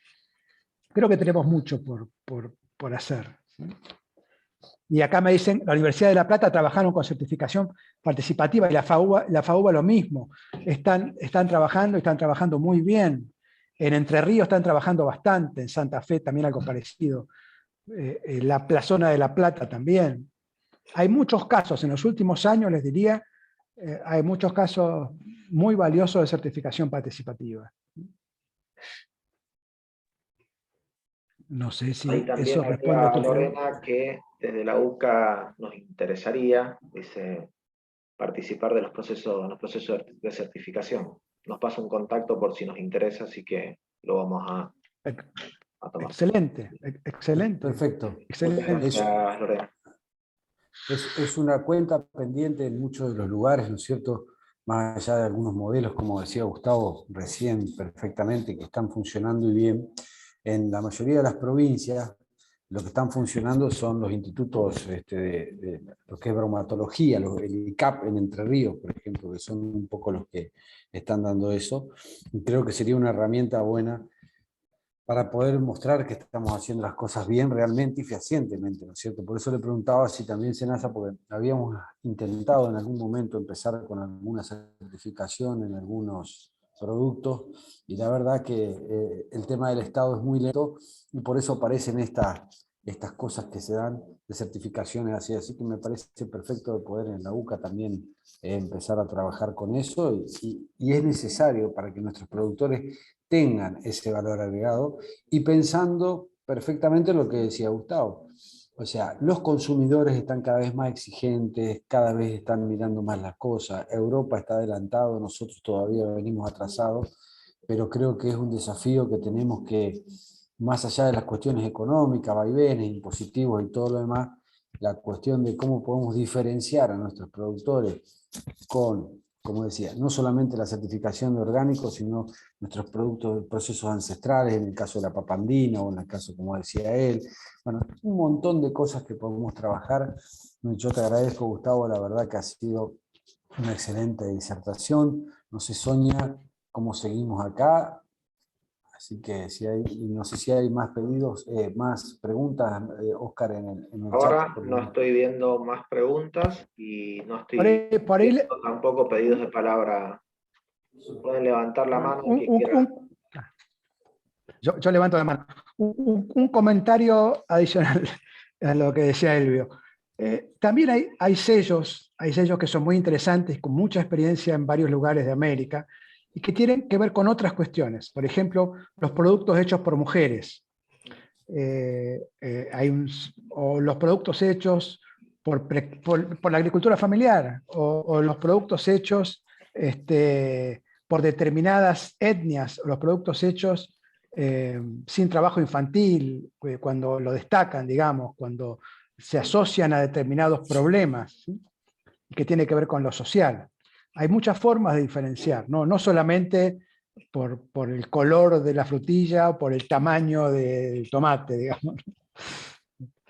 Creo que tenemos mucho por hacer, ¿sí? Y acá me dicen, la Universidad de La Plata trabajaron con certificación participativa y la FAUBA lo mismo. Están trabajando muy bien. En Entre Ríos están trabajando bastante, en Santa Fe también algo parecido. La zona de La Plata también. Hay muchos casos, en los últimos años les diría, hay muchos casos muy valiosos de certificación participativa. No sé si Ahí también eso responde a agrega tu pregunta. Lorena que desde la UCA nos interesaría, dice, participar de los procesos de certificación. Nos pasa un contacto por si nos interesa, así que lo vamos a tomar. Excelente, excelente. Perfecto. Excelente. Muchas gracias, Lorena. Es una cuenta pendiente en muchos de los lugares, ¿no es cierto? Más allá de algunos modelos, como decía Gustavo recién perfectamente, que están funcionando y bien. En la mayoría de las provincias, lo que están funcionando son los institutos de lo que es bromatología, el ICAP en Entre Ríos, por ejemplo, que son un poco los que están dando eso. Y creo que sería una herramienta buena para poder mostrar que estamos haciendo las cosas bien realmente y fehacientemente, ¿no es cierto? Por eso le preguntaba si también SENASA, porque habíamos intentado en algún momento empezar con alguna certificación en algunos productos, y la verdad que el tema del Estado es muy lento, y por eso aparecen estas cosas que se dan de certificaciones así que me parece perfecto de poder en la UCA también empezar a trabajar con eso, y es necesario para que nuestros productores tengan ese valor agregado, y pensando perfectamente lo que decía Gustavo. O sea, los consumidores están cada vez más exigentes, cada vez están mirando más las cosas. Europa está adelantado, nosotros todavía venimos atrasados, pero creo que es un desafío que tenemos que, más allá de las cuestiones económicas, vaivenes, impositivos y todo lo demás, la cuestión de cómo podemos diferenciar a nuestros productores con, como decía, no solamente la certificación de orgánicos, sino nuestros productos, procesos ancestrales, en el caso de la papandina o en el caso, como decía él. Bueno, un montón de cosas que podemos trabajar. Yo te agradezco, Gustavo, la verdad que ha sido una excelente disertación. No sé, Sonia, cómo seguimos acá. Así que no sé si hay más pedidos, más preguntas, Oscar, en el chat. Ahora no estoy viendo más preguntas y no Por estoy ahí viendo tampoco pedidos de palabra. Pueden levantar la mano quien quiera. Yo levanto la mano. Un comentario adicional a lo que decía Elvio. También hay sellos que son muy interesantes, con mucha experiencia en varios lugares de América, y que tienen que ver con otras cuestiones. Por ejemplo, los productos hechos por mujeres. O los productos hechos por la agricultura familiar, o los productos hechos por determinadas etnias, o los productos hechos sin trabajo infantil, cuando lo destacan, digamos, cuando se asocian a determinados problemas, ¿sí? Que tiene que ver con lo social. Hay muchas formas de diferenciar, no solamente por el color de la frutilla o por el tamaño del tomate, digamos,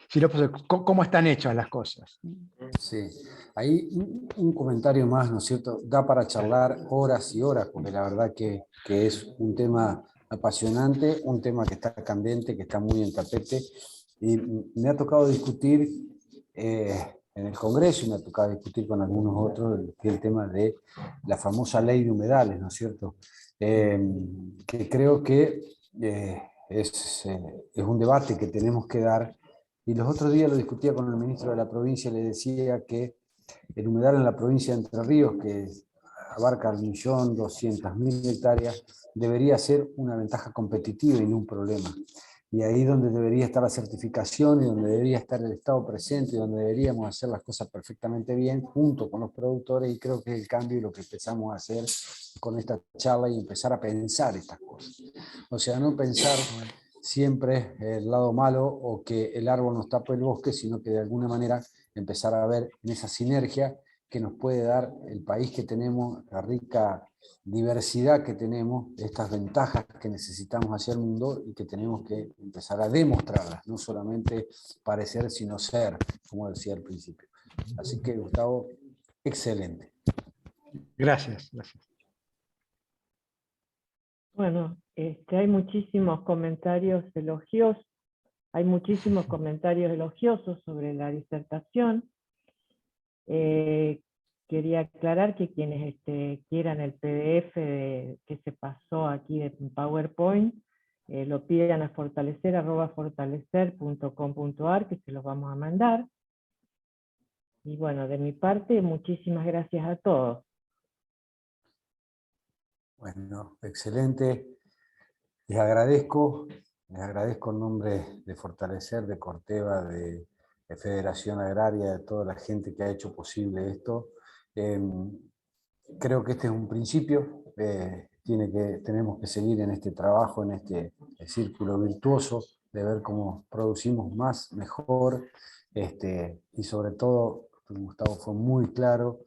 sino por cómo están hechas las cosas. Sí, ahí un comentario más, ¿no es cierto? Da para charlar horas y horas, porque la verdad que es un tema apasionante, un tema que está candente, que está muy en tapete, y me ha tocado discutir en el Congreso, y me ha tocado discutir con algunos otros el tema de la famosa ley de humedales, ¿no es cierto? Que creo que es un debate que tenemos que dar. Y los otros días lo discutía con el ministro de la provincia y le decía que el humedal en la provincia de Entre Ríos, que abarca 1.200.000 hectáreas, debería ser una ventaja competitiva y no un problema. Y ahí donde debería estar la certificación y donde debería estar el Estado presente y donde deberíamos hacer las cosas perfectamente bien junto con los productores, y creo que es el cambio y lo que empezamos a hacer con esta charla y empezar a pensar estas cosas. O sea, no pensar siempre el lado malo o que el árbol nos tapa el bosque, sino que de alguna manera empezar a ver en esa sinergia que nos puede dar el país que tenemos, la rica diversidad que tenemos, estas ventajas que necesitamos hacia el mundo y que tenemos que empezar a demostrarlas, no solamente parecer, sino ser, como decía al principio. Así que, Gustavo, excelente. Gracias, gracias. Bueno, hay muchísimos comentarios elogiosos, sobre la disertación. Quería aclarar que quienes quieran el PDF que se pasó aquí de PowerPoint, lo pidan a fortalecer@fortalecer.com.ar, que se los vamos a mandar. Y bueno, de mi parte, muchísimas gracias a todos. Bueno, excelente. Les agradezco en nombre de Fortalecer, de Corteva, de Federación Agraria, de toda la gente que ha hecho posible esto. Creo que este es un principio, tenemos que seguir en este trabajo, en este círculo virtuoso, de ver cómo producimos más, mejor, y sobre todo, Gustavo fue muy claro,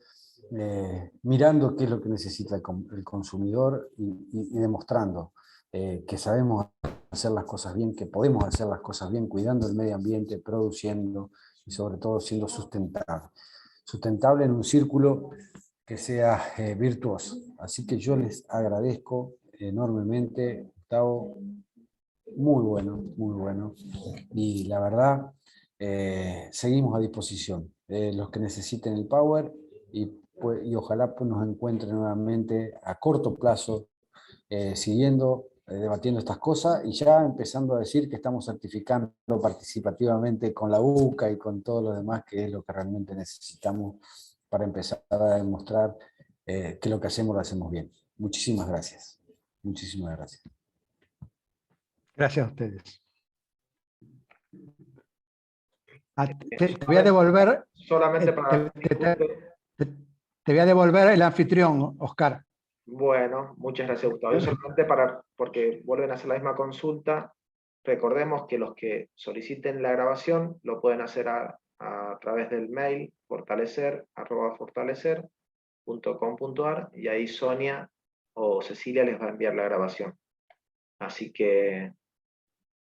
mirando qué es lo que necesita el consumidor y demostrando que sabemos hacer las cosas bien, que podemos hacer las cosas bien, cuidando el medio ambiente, produciendo y sobre todo siendo sustentable. Sustentable en un círculo que sea virtuoso. Así que yo les agradezco enormemente, Gustavo, muy bueno. Y la verdad, seguimos a disposición. Los que necesiten el Power y ojalá pues, nos encuentren nuevamente a corto plazo, siguiendo, debatiendo estas cosas y ya empezando a decir que estamos certificando participativamente con la UCA y con todo lo demás, que es lo que realmente necesitamos para empezar a demostrar que lo que hacemos lo hacemos bien. Muchísimas gracias. Muchísimas gracias. Gracias a ustedes. Te voy a devolver. Solamente para... Te voy a devolver el anfitrión, Oscar. Bueno, muchas gracias, Gustavo. Yo solamente porque vuelven a hacer la misma consulta, recordemos que los que soliciten la grabación lo pueden hacer a través del mail fortalecer@fortalecer.com.ar y ahí Sonia o Cecilia les va a enviar la grabación. Así que,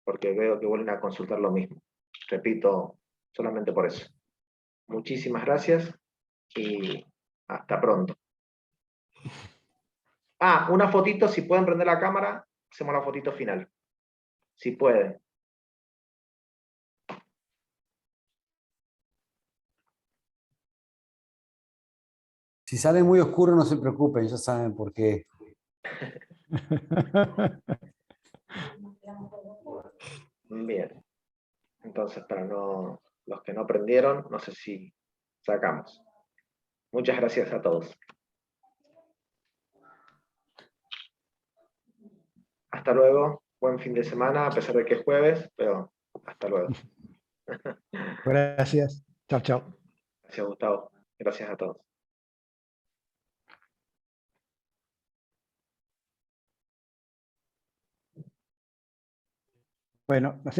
porque veo que vuelven a consultar lo mismo. Repito, solamente por eso. Muchísimas gracias y hasta pronto. Una fotito, si pueden prender la cámara, hacemos la fotito final. Si pueden. Si sale muy oscuro, no se preocupen, ya saben por qué. Bien. Entonces, para los que no prendieron, no sé si sacamos. Muchas gracias a todos. Hasta luego. Buen fin de semana, a pesar de que es jueves, pero hasta luego. Gracias. Chao, chao. Gracias, Gustavo. Gracias a todos. Bueno, no sé